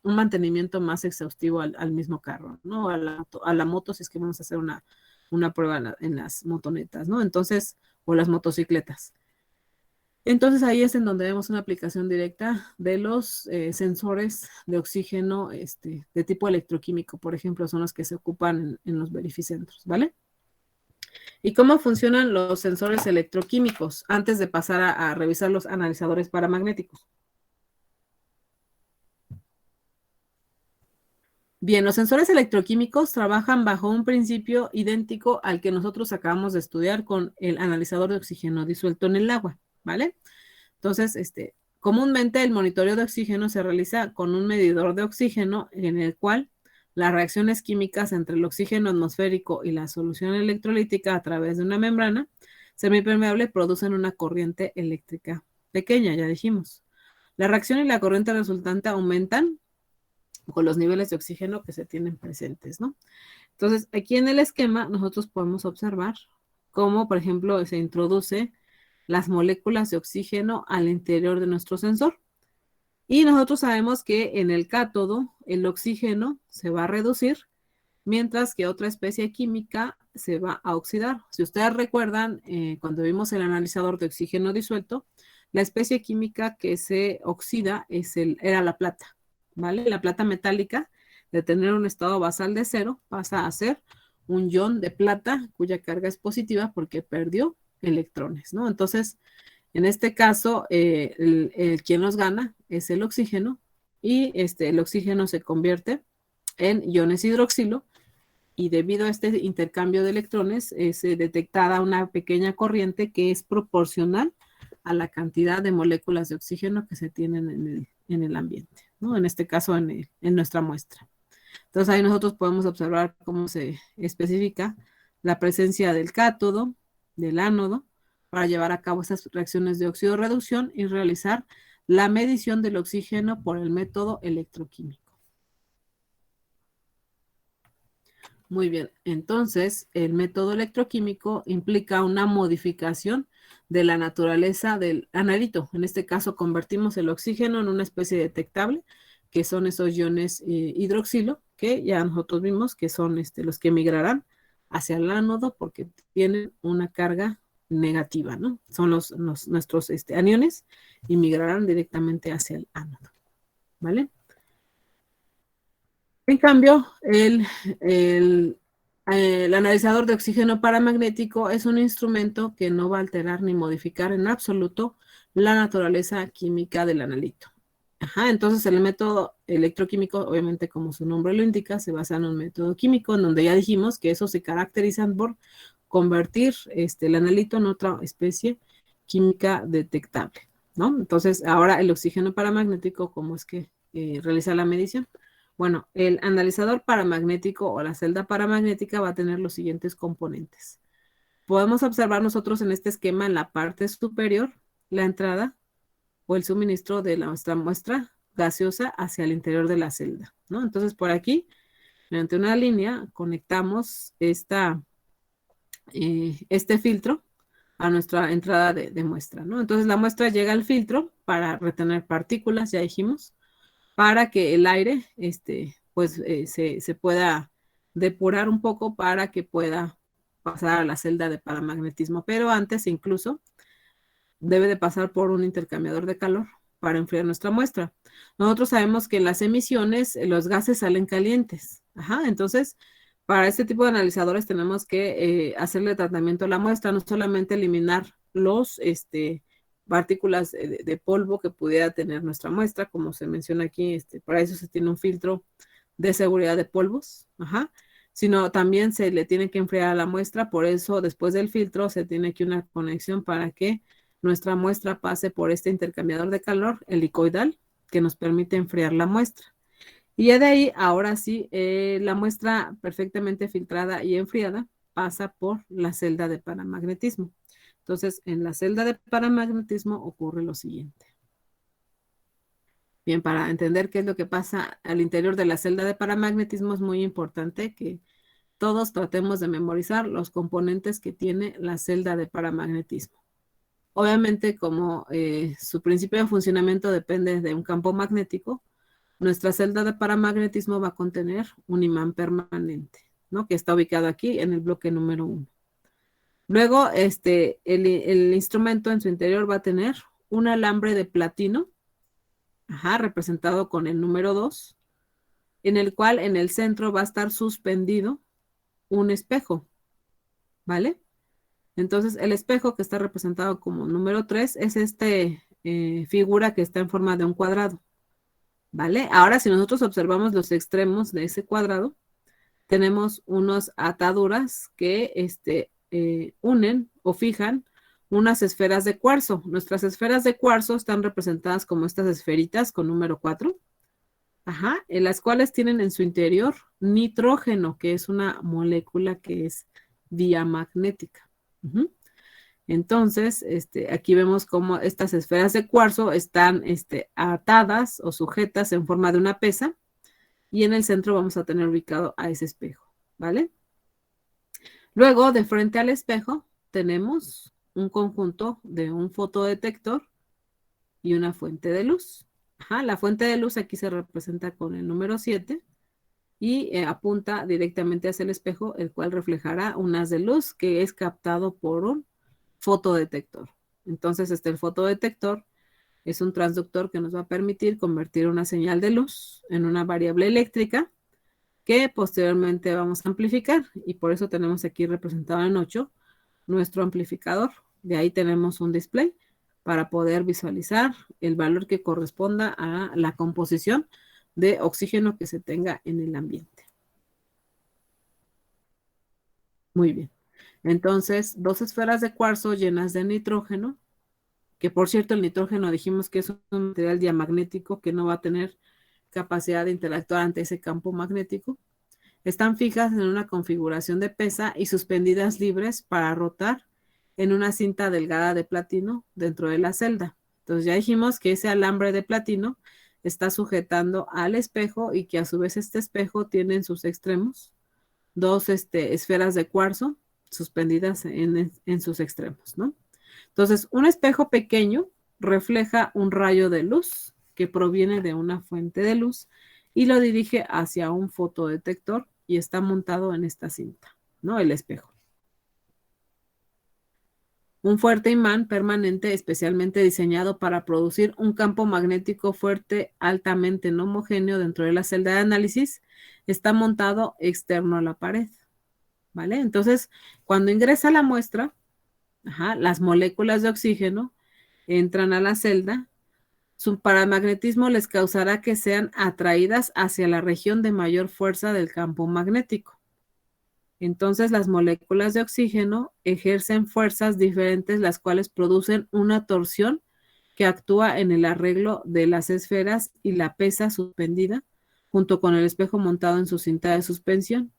mantenimiento más exhaustivo al mismo carro, ¿no? A la moto, si es que vamos a hacer una prueba en las motonetas, ¿no? Entonces, o las motocicletas. Entonces ahí es en donde vemos una aplicación directa de los sensores de oxígeno de tipo electroquímico, por ejemplo, son los que se ocupan en los verificentros, ¿vale? ¿Y cómo funcionan los sensores electroquímicos antes de pasar a revisar los analizadores paramagnéticos? Bien, los sensores electroquímicos trabajan bajo un principio idéntico al que nosotros acabamos de estudiar con el analizador de oxígeno disuelto en el agua, ¿vale? Entonces, comúnmente el monitoreo de oxígeno se realiza con un medidor de oxígeno en el cual las reacciones químicas entre el oxígeno atmosférico y la solución electrolítica a través de una membrana semipermeable producen una corriente eléctrica pequeña, ya dijimos. La reacción y la corriente resultante aumentan con los niveles de oxígeno que se tienen presentes, ¿no? Entonces, aquí en el esquema nosotros podemos observar cómo, por ejemplo, se introduce las moléculas de oxígeno al interior de nuestro sensor. Y nosotros sabemos que en el cátodo el oxígeno se va a reducir, mientras que otra especie química se va a oxidar. Si ustedes recuerdan, cuando vimos el analizador de oxígeno disuelto, la especie química que se oxida era la plata, ¿vale? La plata metálica, de tener un estado basal de 0, pasa a ser un ion de plata cuya carga es positiva porque perdió electrones, ¿no? Entonces, en este caso, quien nos gana es el oxígeno y el oxígeno se convierte en iones hidroxilo y debido a este intercambio de electrones es detectada una pequeña corriente que es proporcional a la cantidad de moléculas de oxígeno que se tienen en el ambiente, ¿no? En este caso en nuestra muestra. Entonces ahí nosotros podemos observar cómo se especifica la presencia del cátodo, del ánodo, para llevar a cabo esas reacciones de óxido-reducción y realizar la medición del oxígeno por el método electroquímico. Muy bien, entonces el método electroquímico implica una modificación de la naturaleza del analito. En este caso convertimos el oxígeno en una especie detectable, que son esos iones hidroxilo, que ya nosotros vimos que son los que migrarán hacia el ánodo porque tienen una carga negativa, ¿no? Son nuestros aniones y migrarán directamente hacia el ánodo, ¿vale? En cambio, el analizador de oxígeno paramagnético es un instrumento que no va a alterar ni modificar en absoluto la naturaleza química del analito. Ajá, entonces el método electroquímico, obviamente como su nombre lo indica, se basa en un método químico en donde ya dijimos que eso se caracteriza por convertir el analito en otra especie química detectable, ¿no? Entonces, ahora el oxígeno paramagnético, ¿cómo es que realiza la medición? Bueno, el analizador paramagnético o la celda paramagnética va a tener los siguientes componentes. Podemos observar nosotros en este esquema en la parte superior la entrada o el suministro de nuestra muestra gaseosa hacia el interior de la celda, ¿no? Entonces, por aquí, mediante una línea, conectamos este filtro a nuestra entrada de muestra, ¿no? Entonces, la muestra llega al filtro para retener partículas, ya dijimos, para que el aire, pues, se pueda depurar un poco para que pueda pasar a la celda de paramagnetismo. Pero antes, incluso, debe de pasar por un intercambiador de calor para enfriar nuestra muestra. Nosotros sabemos que en las emisiones los gases salen calientes. Ajá, entonces, para este tipo de analizadores tenemos que hacerle tratamiento a la muestra, no solamente eliminar los partículas de polvo que pudiera tener nuestra muestra, como se menciona aquí, para eso se tiene un filtro de seguridad de polvos, ajá, sino también se le tiene que enfriar a la muestra, por eso después del filtro se tiene que una conexión para que nuestra muestra pase por este intercambiador de calor helicoidal que nos permite enfriar la muestra. Y ya de ahí, ahora sí, la muestra perfectamente filtrada y enfriada pasa por la celda de paramagnetismo. Entonces, en la celda de paramagnetismo ocurre lo siguiente. Bien, para entender qué es lo que pasa al interior de la celda de paramagnetismo es muy importante que todos tratemos de memorizar los componentes que tiene la celda de paramagnetismo. Obviamente, como su principio de funcionamiento depende de un campo magnético, nuestra celda de paramagnetismo va a contener un imán permanente, ¿no? Que está ubicado aquí en el bloque número 1. Luego, el instrumento en su interior va a tener un alambre de platino, ajá, representado con el número 2, en el cual en el centro va a estar suspendido un espejo, ¿vale? Entonces, el espejo que está representado como número 3 es figura que está en forma de un cuadrado, ¿vale? Ahora, si nosotros observamos los extremos de ese cuadrado, tenemos unas ataduras que unen o fijan unas esferas de cuarzo. Nuestras esferas de cuarzo están representadas como estas esferitas con número 4, ajá, en las cuales tienen en su interior nitrógeno, que es una molécula que es diamagnética. Uh-huh. Entonces, aquí vemos cómo estas esferas de cuarzo están atadas o sujetas en forma de una pesa y en el centro vamos a tener ubicado a ese espejo, ¿vale? Luego, de frente al espejo, tenemos un conjunto de un fotodetector y una fuente de luz. Ajá, la fuente de luz aquí se representa con el número 7 y apunta directamente hacia el espejo, el cual reflejará un haz de luz que es captado por un fotodetector. Entonces, el fotodetector es un transductor que nos va a permitir convertir una señal de luz en una variable eléctrica que posteriormente vamos a amplificar y por eso tenemos aquí representado en 8 nuestro amplificador. De ahí tenemos un display para poder visualizar el valor que corresponda a la composición de oxígeno que se tenga en el ambiente. Muy bien. Entonces, dos esferas de cuarzo llenas de nitrógeno, que por cierto el nitrógeno dijimos que es un material diamagnético que no va a tener capacidad de interactuar ante ese campo magnético. Están fijas en una configuración de pesa y suspendidas libres para rotar en una cinta delgada de platino dentro de la celda. Entonces ya dijimos que ese alambre de platino está sujetando al espejo y que a su vez este espejo tiene en sus extremos dos esferas de cuarzo suspendidas en sus extremos, ¿no? Entonces, un espejo pequeño refleja un rayo de luz que proviene de una fuente de luz y lo dirige hacia un fotodetector y está montado en esta cinta, ¿no? El espejo. Un fuerte imán permanente especialmente diseñado para producir un campo magnético fuerte altamente no homogéneo dentro de la celda de análisis está montado externo a la pared, ¿vale? Entonces, cuando ingresa la muestra, las moléculas de oxígeno entran a la celda. Su paramagnetismo les causará que sean atraídas hacia la región de mayor fuerza del campo magnético. Entonces, las moléculas de oxígeno ejercen fuerzas diferentes, las cuales producen una torsión que actúa en el arreglo de las esferas y la pesa suspendida, junto con el espejo montado en su cinta de suspensión.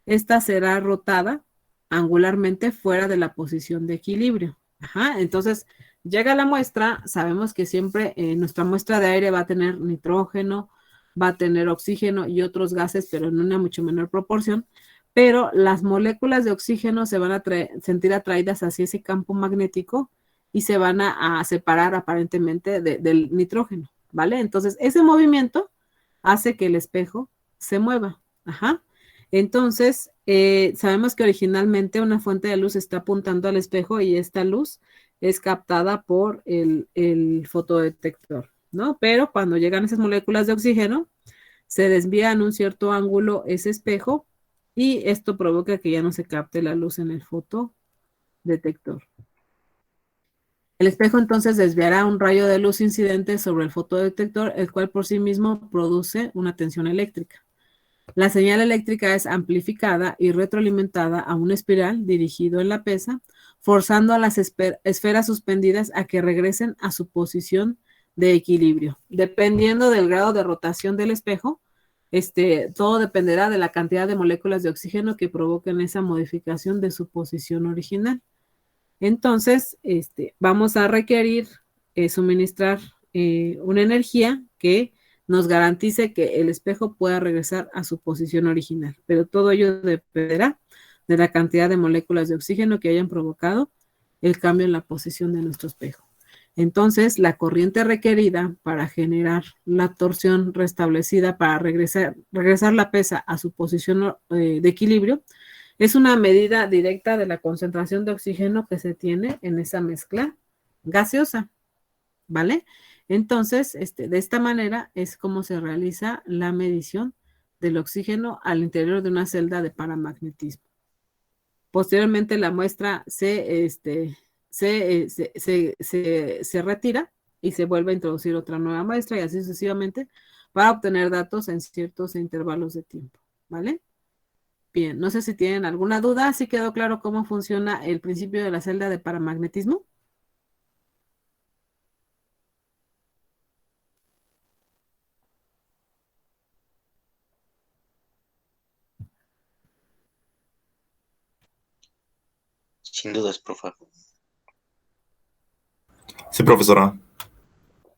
Esta será rotada angularmente fuera de la posición de equilibrio. Entonces, llega la muestra, sabemos que siempre nuestra muestra de aire va a tener nitrógeno, va a tener oxígeno y otros gases, pero en una mucho menor proporción, pero las moléculas de oxígeno se van a sentir atraídas hacia ese campo magnético y se van a separar aparentemente del nitrógeno, ¿vale? Entonces, ese movimiento hace que el espejo se mueva. Entonces, sabemos que originalmente una fuente de luz está apuntando al espejo y esta luz es captada por el fotodetector, ¿no? Pero cuando llegan esas moléculas de oxígeno, se desvía en un cierto ángulo ese espejo y esto provoca que ya no se capte la luz en el fotodetector. El espejo entonces desviará un rayo de luz incidente sobre el fotodetector, el cual por sí mismo produce una tensión eléctrica. La señal eléctrica es amplificada y retroalimentada a una espiral dirigido en la pesa, forzando a las esferas suspendidas a que regresen a su posición de equilibrio. Dependiendo del grado de rotación del espejo, todo dependerá de la cantidad de moléculas de oxígeno que provoquen esa modificación de su posición original. Entonces, vamos a requerir suministrar una energía que nos garantice que el espejo pueda regresar a su posición original, pero todo ello dependerá de la cantidad de moléculas de oxígeno que hayan provocado el cambio en la posición de nuestro espejo. Entonces, la corriente requerida para generar la torsión restablecida para regresar la pesa a su posición de equilibrio es una medida directa de la concentración de oxígeno que se tiene en esa mezcla gaseosa, ¿vale? Entonces, de esta manera es como se realiza la medición del oxígeno al interior de una celda de paramagnetismo. Posteriormente, la muestra se retira y se vuelve a introducir otra nueva muestra y así sucesivamente para obtener datos en ciertos intervalos de tiempo, ¿vale? Bien, no sé si tienen alguna duda, ¿sí quedó claro cómo funciona el principio de la celda de paramagnetismo? Sin dudas, profe. Sí, profesora.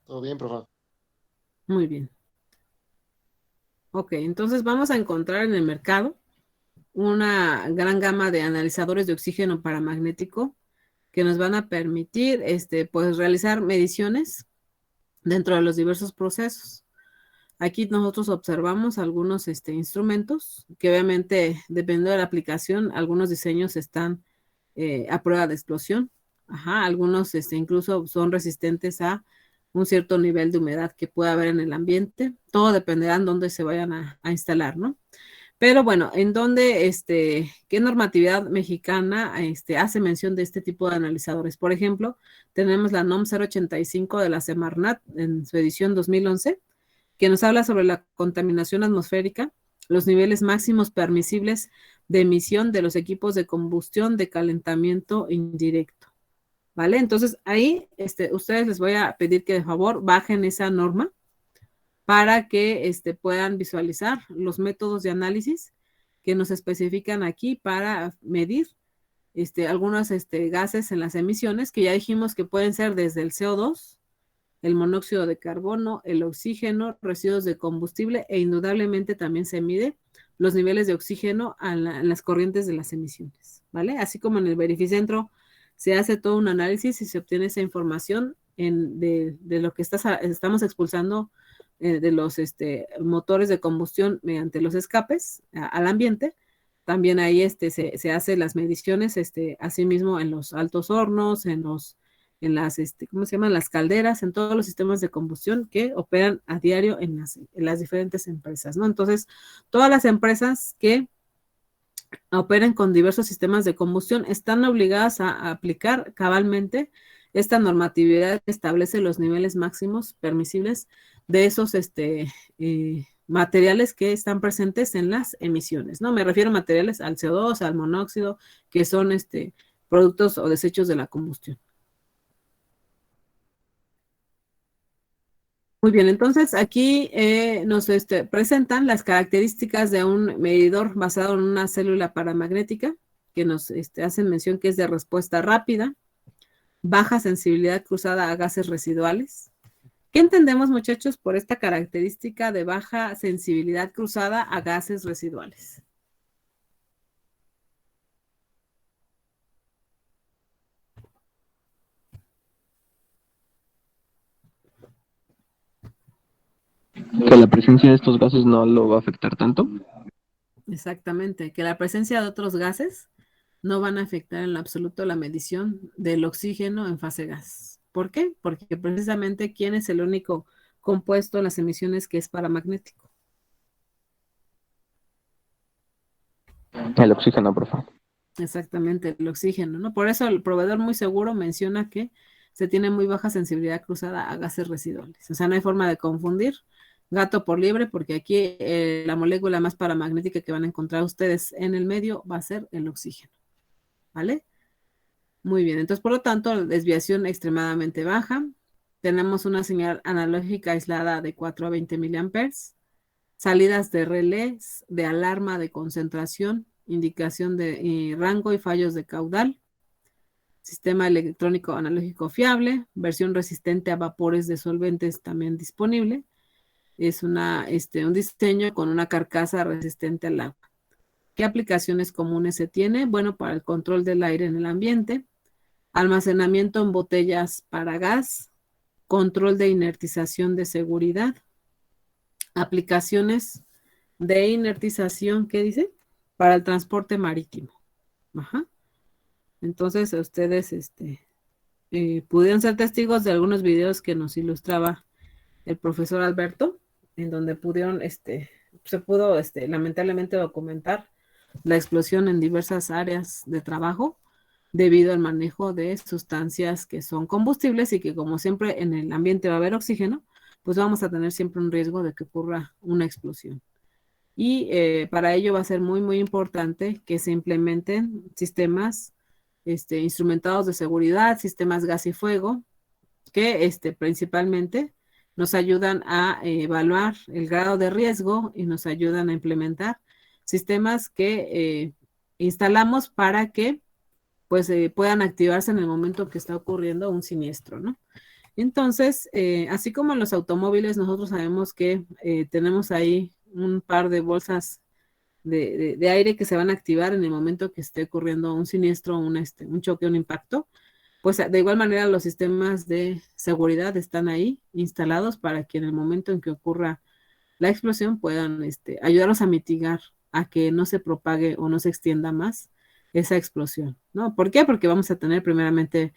Todo bien, profe. Muy bien. Ok, entonces vamos a encontrar en el mercado una gran gama de analizadores de oxígeno paramagnético que nos van a permitir pues, realizar mediciones dentro de los diversos procesos. Aquí nosotros observamos algunos instrumentos que obviamente, dependiendo de la aplicación, algunos diseños están a prueba de explosión. Algunos incluso son resistentes a un cierto nivel de humedad que pueda haber en el ambiente. Todo dependerá en dónde se vayan a instalar, ¿no? Pero bueno, en dónde, ¿qué normatividad mexicana hace mención de este tipo de analizadores? Por ejemplo, tenemos la NOM 085 de la Semarnat en su edición 2011, que nos habla sobre la contaminación atmosférica, los niveles máximos permisibles de emisión de los equipos de combustión de calentamiento indirecto, ¿vale? Entonces ahí ustedes les voy a pedir que de favor bajen esa norma para que puedan visualizar los métodos de análisis que nos especifican aquí para medir algunos gases en las emisiones, que ya dijimos que pueden ser desde el CO2, el monóxido de carbono, el oxígeno, residuos de combustible, e indudablemente también se mide los niveles de oxígeno en las corrientes de las emisiones, ¿vale? Así como en el verificentro se hace todo un análisis y se obtiene esa información de lo que estamos expulsando de los motores de combustión mediante los escapes al ambiente. También ahí se hace las mediciones, asimismo en los altos hornos, en las, ¿cómo se llaman? Las calderas, en todos los sistemas de combustión que operan a diario en las diferentes empresas, ¿no? Entonces, todas las empresas que operen con diversos sistemas de combustión están obligadas a aplicar cabalmente esta normatividad que establece los niveles máximos permisibles de esos materiales que están presentes en las emisiones, ¿no? Me refiero a materiales al CO2, al monóxido, que son productos o desechos de la combustión. Muy bien, entonces aquí nos presentan las características de un medidor basado en una célula paramagnética, que nos hacen mención que es de respuesta rápida, baja sensibilidad cruzada a gases residuales. ¿Qué entendemos, muchachos, por esta característica de baja sensibilidad cruzada a gases residuales? Que la presencia de estos gases no lo va a afectar tanto. Exactamente, que la presencia de otros gases no van a afectar en lo absoluto la medición del oxígeno en fase gas. ¿Por qué? Porque precisamente ¿quién es el único compuesto en las emisiones que es paramagnético? El oxígeno, por favor. Exactamente, el oxígeno, ¿no? Por eso el proveedor muy seguro menciona que se tiene muy baja sensibilidad cruzada a gases residuales. O sea, no hay forma de confundir gato por liebre, porque aquí la molécula más paramagnética que van a encontrar ustedes en el medio va a ser el oxígeno, ¿vale? Muy bien, entonces por lo tanto, desviación extremadamente baja. Tenemos una señal analógica aislada de 4 a 20 miliamperes, salidas de relés, de alarma de concentración, indicación de rango y fallos de caudal, sistema electrónico analógico fiable, versión resistente a vapores de solventes también disponible. Es un diseño con una carcasa resistente al agua. ¿Qué aplicaciones comunes se tiene? Bueno, para el control del aire en el ambiente, almacenamiento en botellas para gas, control de inertización de seguridad, aplicaciones de inertización, ¿qué dice? Para el transporte marítimo. Ajá. Entonces, ustedes pudieron ser testigos de algunos videos que nos ilustraba el profesor Alberto, en donde se pudo lamentablemente documentar la explosión en diversas áreas de trabajo debido al manejo de sustancias que son combustibles y que, como siempre en el ambiente va a haber oxígeno, pues vamos a tener siempre un riesgo de que ocurra una explosión. Y para ello va a ser muy, muy importante que se implementen sistemas instrumentados de seguridad, sistemas gas y fuego, que principalmente nos ayudan a evaluar el grado de riesgo y nos ayudan a implementar sistemas que instalamos para que pues puedan activarse en el momento que está ocurriendo un siniestro, ¿no? Entonces, así como en los automóviles, nosotros sabemos que tenemos ahí un par de bolsas de aire que se van a activar en el momento que esté ocurriendo un siniestro, un choque, un impacto. Pues de igual manera los sistemas de seguridad están ahí instalados para que en el momento en que ocurra la explosión puedan ayudarnos a mitigar a que no se propague o no se extienda más esa explosión, ¿no? ¿Por qué? Porque vamos a tener primeramente,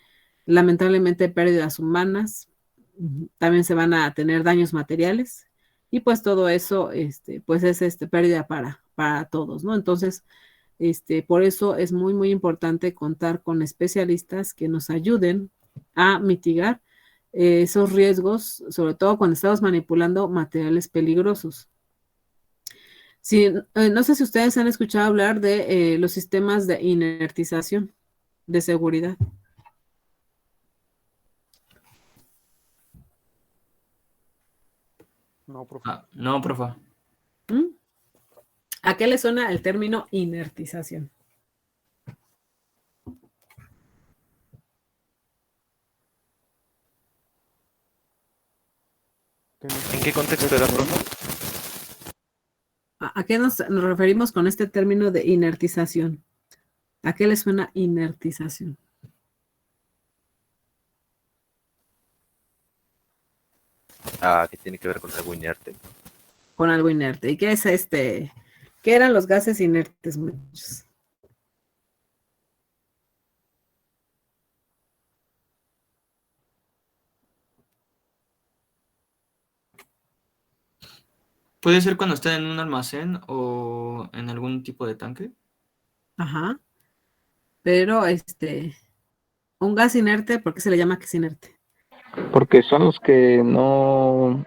lamentablemente, pérdidas humanas, también se van a tener daños materiales y pues todo eso, pues es pérdida para todos, ¿no? Entonces, por eso es muy, muy importante contar con especialistas que nos ayuden a mitigar esos riesgos, sobre todo cuando estamos manipulando materiales peligrosos. Sí, no sé si ustedes han escuchado hablar de los sistemas de inertización de seguridad. No, profe. No, profa. ¿Mm? ¿A qué le suena el término inertización? ¿En qué contexto era, profe? ¿A qué nos referimos con este término de inertización? ¿A qué le suena inertización? Ah, que tiene que ver con algo inerte. Con algo inerte. ¿Y qué es qué eran los gases inertes, muchachos? Puede ser cuando está en un almacén o en algún tipo de tanque. Ajá. Pero un gas inerte, ¿por qué se le llama que es inerte? Porque son los que no,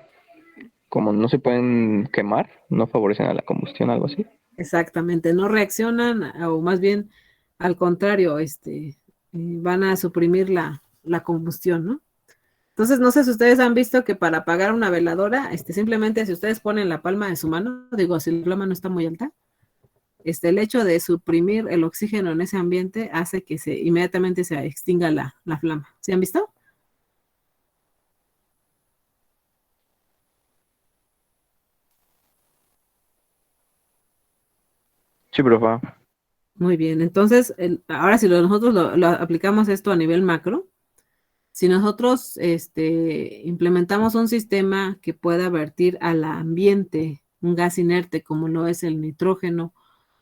como no se pueden quemar, no favorecen a la combustión, algo así. Exactamente, no reaccionan, o más bien al contrario, van a suprimir la combustión, ¿no? Entonces, no sé si ustedes han visto que para apagar una veladora, simplemente si ustedes ponen la palma de su mano, digo, si la mano está muy alta, el hecho de suprimir el oxígeno en ese ambiente hace que inmediatamente se extinga la flama. ¿Sí han visto? Sí, profa. Muy bien, entonces, ahora si nosotros lo aplicamos esto a nivel macro, si nosotros implementamos un sistema que pueda vertir al ambiente un gas inerte como lo es el nitrógeno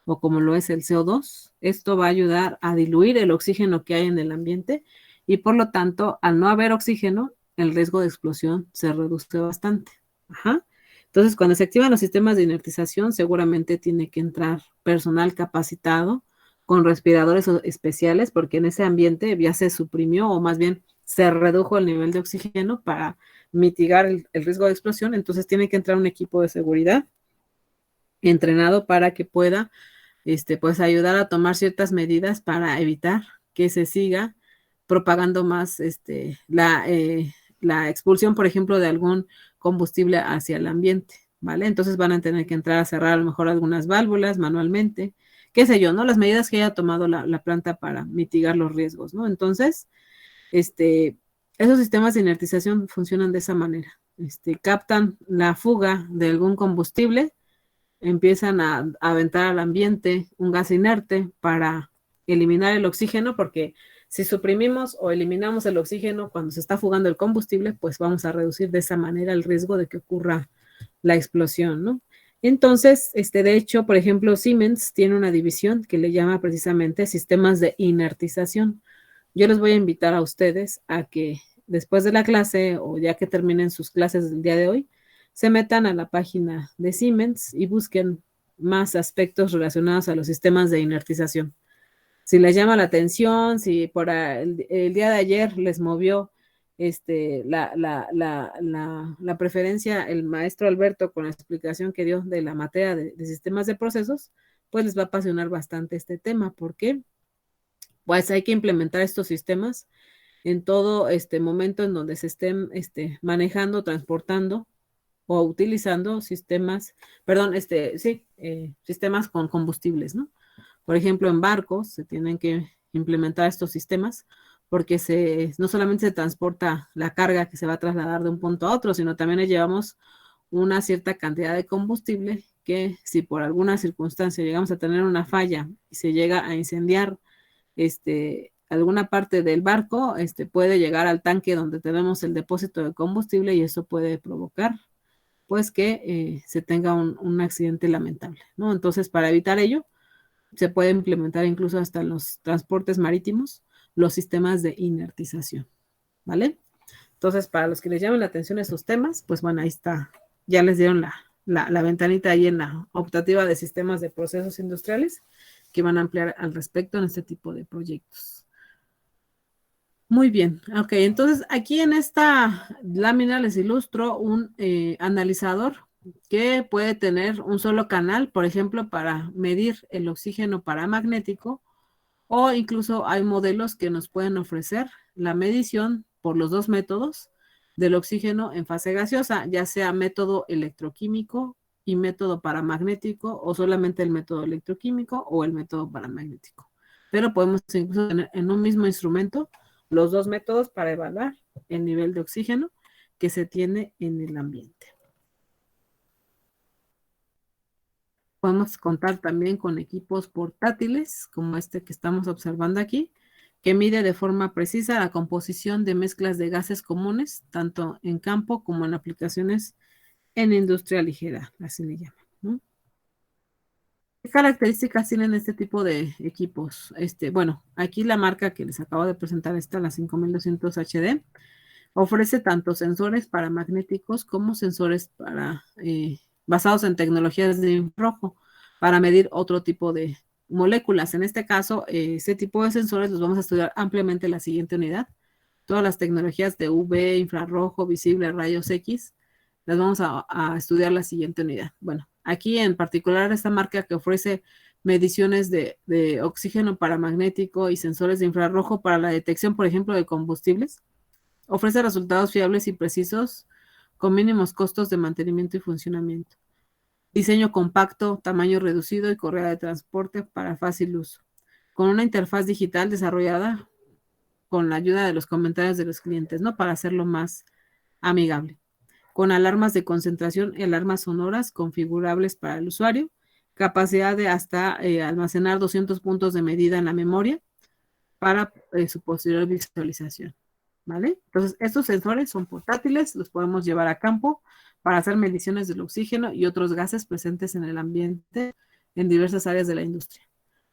o como lo es el CO2, esto va a ayudar a diluir el oxígeno que hay en el ambiente y por lo tanto, al no haber oxígeno, el riesgo de explosión se reduce bastante. Ajá. Entonces, cuando se activan los sistemas de inertización, seguramente tiene que entrar personal capacitado con respiradores especiales, porque en ese ambiente ya se suprimió o más bien se redujo el nivel de oxígeno para mitigar el riesgo de explosión. Entonces, tiene que entrar un equipo de seguridad entrenado para que pueda pues ayudar a tomar ciertas medidas para evitar que se siga propagando más la expulsión, por ejemplo, de algún combustible hacia el ambiente, ¿vale? Entonces van a tener que entrar a cerrar a lo mejor algunas válvulas manualmente, qué sé yo, ¿no? Las medidas que haya tomado la planta para mitigar los riesgos, ¿no? Entonces, esos sistemas de inertización funcionan de esa manera. Captan la fuga de algún combustible, empiezan a aventar al ambiente un gas inerte para eliminar el oxígeno, porque si suprimimos o eliminamos el oxígeno cuando se está fugando el combustible, pues vamos a reducir de esa manera el riesgo de que ocurra la explosión, ¿no? Entonces, de hecho, por ejemplo, Siemens tiene una división que le llama precisamente sistemas de inertización. Yo les voy a invitar a ustedes a que después de la clase o ya que terminen sus clases del día de hoy, se metan a la página de Siemens y busquen más aspectos relacionados a los sistemas de inertización. Si les llama la atención, si por el día de ayer les movió la preferencia el maestro Alberto con la explicación que dio de la materia de sistemas de procesos, pues les va a apasionar bastante este tema, porque pues hay que implementar estos sistemas en todo este momento en donde se estén manejando, transportando o utilizando sistemas, perdón, sí, sistemas con combustibles, ¿no? Por ejemplo, en barcos se tienen que implementar estos sistemas porque no solamente se transporta la carga que se va a trasladar de un punto a otro, sino también le llevamos una cierta cantidad de combustible que si por alguna circunstancia llegamos a tener una falla y se llega a incendiar alguna parte del barco, puede llegar al tanque donde tenemos el depósito de combustible y eso puede provocar pues que se tenga un accidente lamentable, ¿no? Entonces, para evitar ello, se puede implementar incluso hasta en los transportes marítimos los sistemas de inertización, ¿vale? Entonces, para los que les llamen la atención esos temas, pues bueno, ahí está, ya les dieron la ventanita ahí en la optativa de sistemas de procesos industriales que van a ampliar al respecto en este tipo de proyectos. Muy bien, ok, entonces aquí en esta lámina les ilustro un analizador que puede tener un solo canal, por ejemplo, para medir el oxígeno paramagnético, o incluso hay modelos que nos pueden ofrecer la medición por los dos métodos del oxígeno en fase gaseosa, ya sea método electroquímico y método paramagnético, o solamente el método electroquímico o el método paramagnético. Pero podemos incluso tener en un mismo instrumento los dos métodos para evaluar el nivel de oxígeno que se tiene en el ambiente. Podemos contar también con equipos portátiles, como este que estamos observando aquí, que mide de forma precisa la composición de mezclas de gases comunes, tanto en campo como en aplicaciones en industria ligera, así le llaman, ¿no? ¿Qué características tienen este tipo de equipos? Bueno, aquí la marca que les acabo de presentar, la 5200 HD, ofrece tanto sensores paramagnéticos como sensores basados en tecnologías de infrarrojo para medir otro tipo de moléculas. En este caso, ese tipo de sensores los vamos a estudiar ampliamente en la siguiente unidad. Todas las tecnologías de UV, infrarrojo, visible, rayos X, las vamos a estudiar en la siguiente unidad. Bueno, aquí en particular esta marca que ofrece mediciones de oxígeno paramagnético y sensores de infrarrojo para la detección, por ejemplo, de combustibles, ofrece resultados fiables y precisos con mínimos costos de mantenimiento y funcionamiento. Diseño compacto, tamaño reducido y correa de transporte para fácil uso. Con una interfaz digital desarrollada con la ayuda de los comentarios de los clientes, ¿no? Para hacerlo más amigable. Con alarmas de concentración y alarmas sonoras configurables para el usuario. Capacidad de hasta almacenar 200 puntos de medida en la memoria para su posterior visualización. ¿Vale? Entonces, estos sensores son portátiles, los podemos llevar a campo para hacer mediciones del oxígeno y otros gases presentes en el ambiente en diversas áreas de la industria.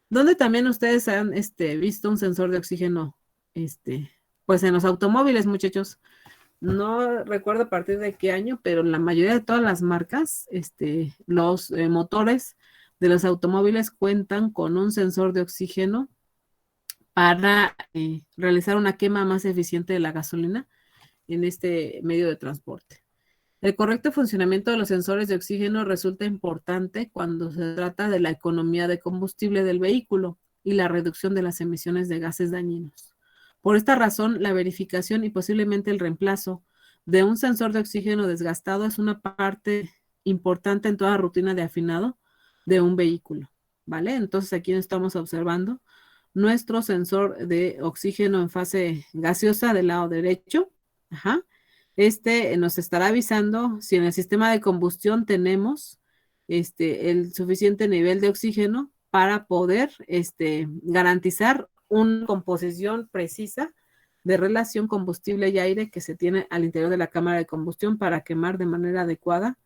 ¿Dónde también ustedes han visto un sensor de oxígeno? Pues en los automóviles, muchachos. No recuerdo a partir de qué año, pero en la mayoría de todas las marcas, los motores de los automóviles cuentan con un sensor de oxígeno para realizar una quema más eficiente de la gasolina en este medio de transporte. El correcto funcionamiento de los sensores de oxígeno resulta importante cuando se trata de la economía de combustible del vehículo y la reducción de las emisiones de gases dañinos. Por esta razón, la verificación y posiblemente el reemplazo de un sensor de oxígeno desgastado es una parte importante en toda rutina de afinado de un vehículo, ¿vale? Entonces aquí estamos observando nuestro sensor de oxígeno en fase gaseosa del lado derecho. Ajá. Nos estará avisando si en el sistema de combustión tenemos el suficiente nivel de oxígeno para poder garantizar una composición precisa de relación combustible y aire que se tiene al interior de la cámara de combustión para quemar de manera adecuada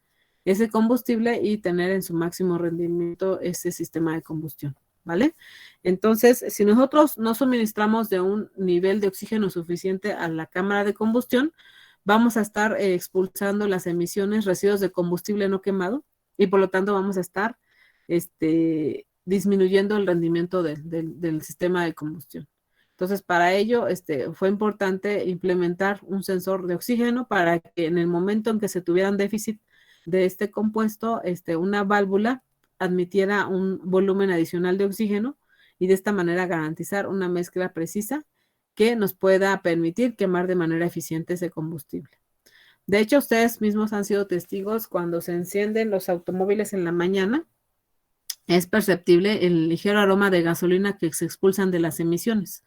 ese combustible y tener en su máximo rendimiento ese sistema de combustión, ¿vale? Entonces, si nosotros no suministramos de un nivel de oxígeno suficiente a la cámara de combustión, vamos a estar expulsando las emisiones, residuos de combustible no quemado, y por lo tanto vamos a estar disminuyendo el rendimiento del sistema de combustión. Entonces, para ello fue importante implementar un sensor de oxígeno para que en el momento en que se tuvieran déficit de este compuesto, una válvula admitiera un volumen adicional de oxígeno y de esta manera garantizar una mezcla precisa que nos pueda permitir quemar de manera eficiente ese combustible. De hecho, ustedes mismos han sido testigos cuando se encienden los automóviles en la mañana, es perceptible el ligero aroma de gasolina que se expulsan de las emisiones.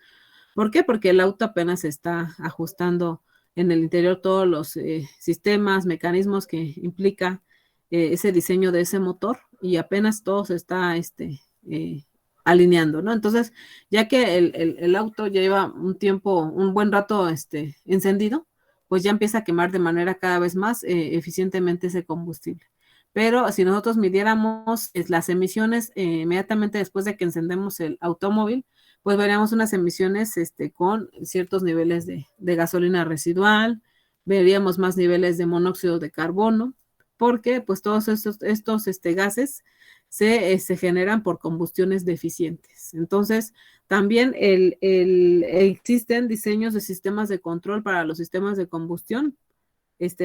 ¿Por qué? Porque el auto apenas está ajustando en el interior todos los sistemas, mecanismos que implica ese diseño de ese motor y apenas todo se está alineando, ¿no? Entonces, ya que el auto ya lleva un buen rato encendido, pues ya empieza a quemar de manera cada vez más eficientemente ese combustible. Pero si nosotros midiéramos las emisiones inmediatamente después de que encendemos el automóvil, pues veríamos unas emisiones con ciertos niveles de gasolina residual, veríamos más niveles de monóxido de carbono, porque pues todos estos gases se generan por combustiones deficientes. Entonces, también existen diseños de sistemas de control para los sistemas de combustión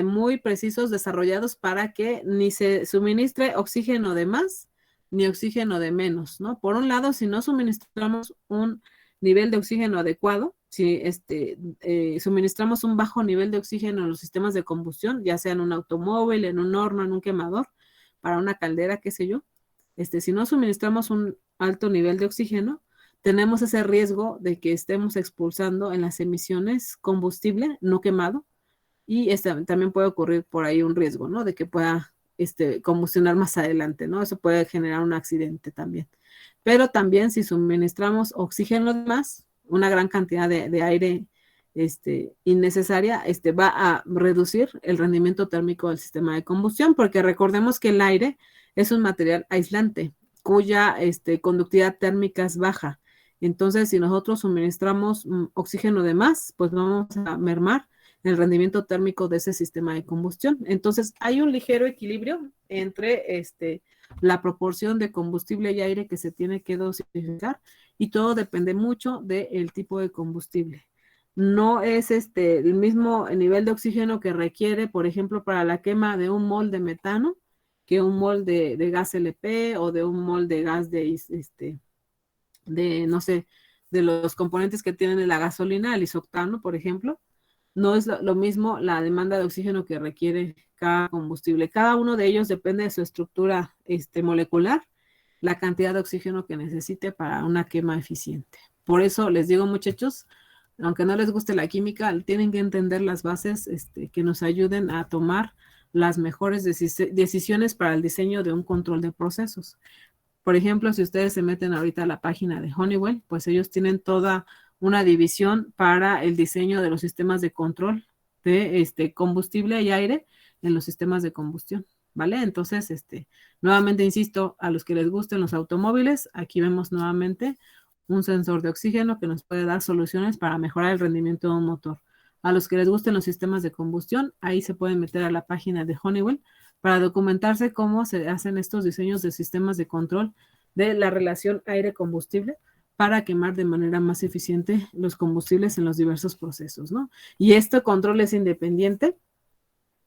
muy precisos, desarrollados para que ni se suministre oxígeno de más ni oxígeno de menos, ¿no? Por un lado, si no suministramos un nivel de oxígeno adecuado, si suministramos un bajo nivel de oxígeno en los sistemas de combustión, ya sea en un automóvil, en un horno, en un quemador, para una caldera, qué sé yo, si no suministramos un alto nivel de oxígeno, tenemos ese riesgo de que estemos expulsando en las emisiones combustible no quemado, y también puede ocurrir por ahí un riesgo, ¿no? De que pueda combustionar más adelante, ¿no? Eso puede generar un accidente también. Pero también si suministramos oxígeno de más, una gran cantidad de aire innecesaria, va a reducir el rendimiento térmico del sistema de combustión, porque recordemos que el aire es un material aislante, cuya conductividad térmica es baja. Entonces, si nosotros suministramos oxígeno de más, pues vamos a mermar el rendimiento térmico de ese sistema de combustión. Entonces, hay un ligero equilibrio entre la proporción de combustible y aire que se tiene que dosificar, y todo depende mucho del tipo de combustible. No es el mismo nivel de oxígeno que requiere, por ejemplo, para la quema de un mol de metano, que un mol de gas LP, o de un mol de gas no sé, de los componentes que tienen la gasolina, el isoctano, por ejemplo. No es lo mismo la demanda de oxígeno que requiere cada combustible. Cada uno de ellos depende de su estructura molecular, la cantidad de oxígeno que necesite para una quema eficiente. Por eso les digo, muchachos, aunque no les guste la química, tienen que entender las bases que nos ayuden a tomar las mejores decisiones para el diseño de un control de procesos. Por ejemplo, si ustedes se meten ahorita a la página de Honeywell, pues ellos tienen toda una división para el diseño de los sistemas de control de combustible y aire en los sistemas de combustión, ¿vale? Entonces, nuevamente insisto, a los que les gusten los automóviles, aquí vemos nuevamente un sensor de oxígeno que nos puede dar soluciones para mejorar el rendimiento de un motor. A los que les gusten los sistemas de combustión, ahí se pueden meter a la página de Honeywell para documentarse cómo se hacen estos diseños de sistemas de control de la relación aire-combustible para quemar de manera más eficiente los combustibles en los diversos procesos, ¿no? Y este control es independiente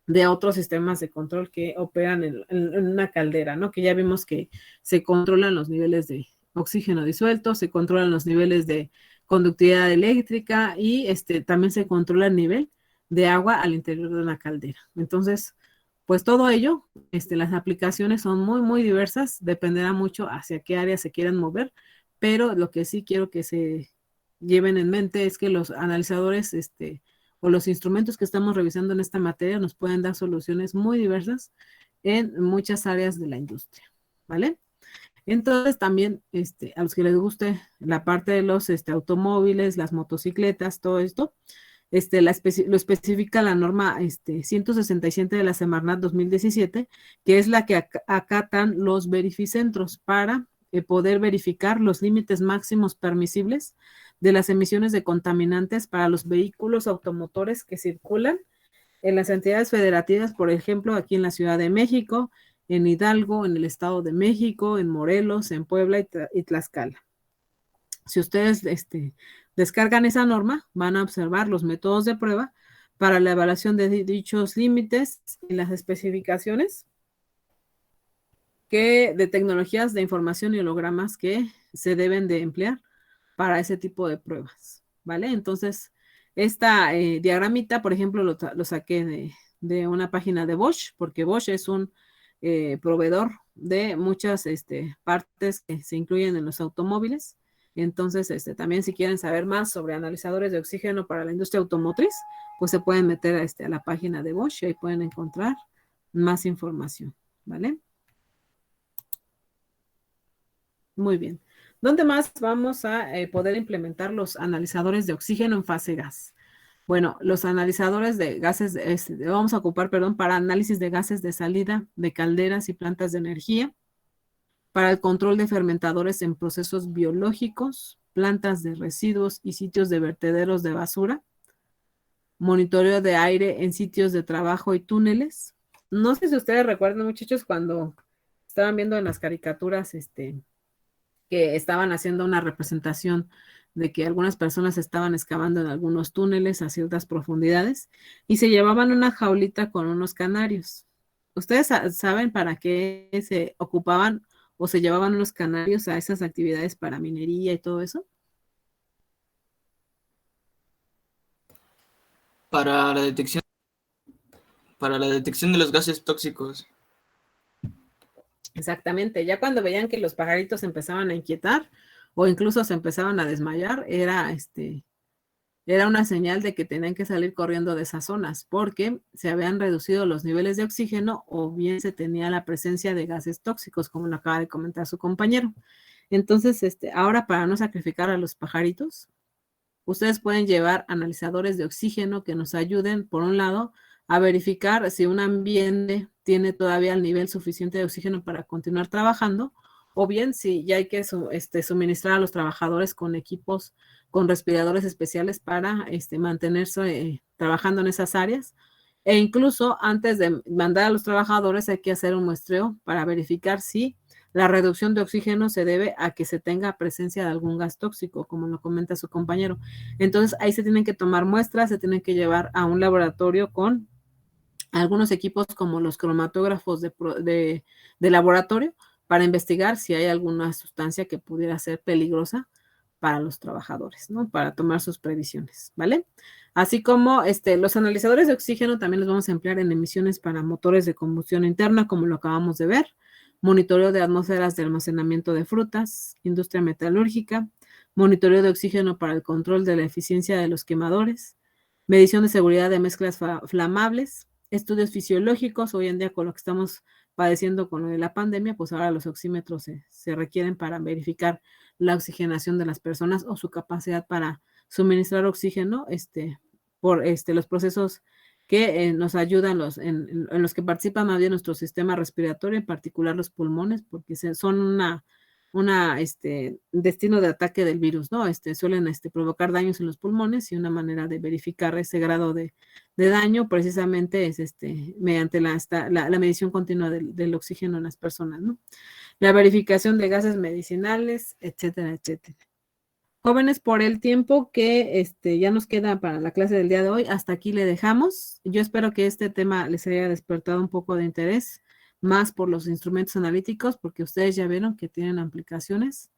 de otros sistemas de control que operan en una caldera, ¿no? Que ya vimos que se controlan los niveles de oxígeno disuelto, se controlan los niveles de conductividad eléctrica, y también se controla el nivel de agua al interior de una caldera. Entonces, pues todo ello, las aplicaciones son muy, muy diversas, dependerá mucho hacia qué área se quieran mover, pero lo que sí quiero que se lleven en mente es que los analizadores o los instrumentos que estamos revisando en esta materia nos pueden dar soluciones muy diversas en muchas áreas de la industria, ¿vale? Entonces también a los que les guste la parte de los automóviles, las motocicletas, todo esto, lo especifica la norma 167 de la Semarnat 2017, que es la que acatan los verificentros para poder verificar los límites máximos permisibles de las emisiones de contaminantes para los vehículos automotores que circulan en las entidades federativas, por ejemplo, aquí en la Ciudad de México, en Hidalgo, en el Estado de México, en Morelos, en Puebla y Tlaxcala. Si ustedes descargan esa norma, van a observar los métodos de prueba para la evaluación de dichos límites y las especificaciones de tecnologías de información y hologramas que se deben de emplear para ese tipo de pruebas, ¿vale? Entonces, esta diagramita, por ejemplo, lo saqué de una página de Bosch, porque Bosch es un proveedor de muchas partes que se incluyen en los automóviles. Entonces, también si quieren saber más sobre analizadores de oxígeno para la industria automotriz, pues se pueden meter a la página de Bosch y ahí pueden encontrar más información, ¿vale? Muy bien. ¿Dónde más vamos a poder implementar los analizadores de oxígeno en fase gas? Bueno, los analizadores de gases, vamos a ocupar, perdón, para análisis de gases de salida de calderas y plantas de energía, para el control de fermentadores en procesos biológicos, plantas de residuos y sitios de vertederos de basura, monitoreo de aire en sitios de trabajo y túneles. No sé si ustedes recuerdan, muchachos, cuando estaban viendo en las caricaturas que estaban haciendo una representación de que algunas personas estaban excavando en algunos túneles a ciertas profundidades y se llevaban una jaulita con unos canarios. ¿Ustedes saben para qué se ocupaban o se llevaban unos canarios a esas actividades para minería y todo eso? Para la detección de los gases tóxicos. Exactamente, ya cuando veían que los pajaritos empezaban a inquietar o incluso se empezaban a desmayar, era una señal de que tenían que salir corriendo de esas zonas porque se habían reducido los niveles de oxígeno o bien se tenía la presencia de gases tóxicos, como lo acaba de comentar su compañero. Entonces, ahora para no sacrificar a los pajaritos, ustedes pueden llevar analizadores de oxígeno que nos ayuden, por un lado, a verificar si un ambiente tiene todavía el nivel suficiente de oxígeno para continuar trabajando, o bien si ya hay que suministrar a los trabajadores con equipos, con respiradores especiales para mantenerse trabajando en esas áreas. E incluso antes de mandar a los trabajadores hay que hacer un muestreo para verificar si la reducción de oxígeno se debe a que se tenga presencia de algún gas tóxico, como lo comenta su compañero. Entonces ahí se tienen que tomar muestras, se tienen que llevar a un laboratorio con algunos equipos como los cromatógrafos de laboratorio para investigar si hay alguna sustancia que pudiera ser peligrosa para los trabajadores, ¿no? Para tomar sus previsiones, ¿vale? Así como los analizadores de oxígeno también los vamos a emplear en emisiones para motores de combustión interna, como lo acabamos de ver, monitoreo de atmósferas de almacenamiento de frutas, industria metalúrgica, monitoreo de oxígeno para el control de la eficiencia de los quemadores, medición de seguridad de mezclas flamables, estudios fisiológicos. Hoy en día con lo que estamos padeciendo con lo de la pandemia, pues ahora los oxímetros se requieren para verificar la oxigenación de las personas o su capacidad para suministrar oxígeno por los procesos que nos ayudan en los que participa más bien nuestro sistema respiratorio, en particular los pulmones, porque son un destino de ataque del virus, ¿no? Suelen provocar daños en los pulmones y una manera de verificar ese grado de daño precisamente es mediante la medición continua del oxígeno en las personas, ¿no? La verificación de gases medicinales, etcétera, etcétera. Jóvenes, por el tiempo que ya nos queda para la clase del día de hoy, hasta aquí le dejamos. Yo espero que este tema les haya despertado un poco de interés, más por los instrumentos analíticos, porque ustedes ya vieron que tienen aplicaciones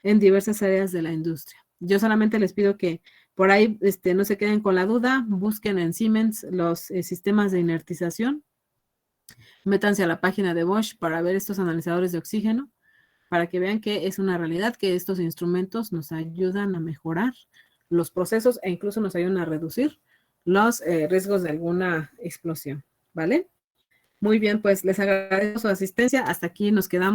en diversas áreas de la industria. Yo solamente les pido que por ahí no se queden con la duda, busquen en Siemens los sistemas de inertización, métanse a la página de Bosch para ver estos analizadores de oxígeno, para que vean que es una realidad, que estos instrumentos nos ayudan a mejorar los procesos e incluso nos ayudan a reducir los riesgos de alguna explosión, ¿vale? Muy bien, pues les agradezco su asistencia. Hasta aquí nos quedamos.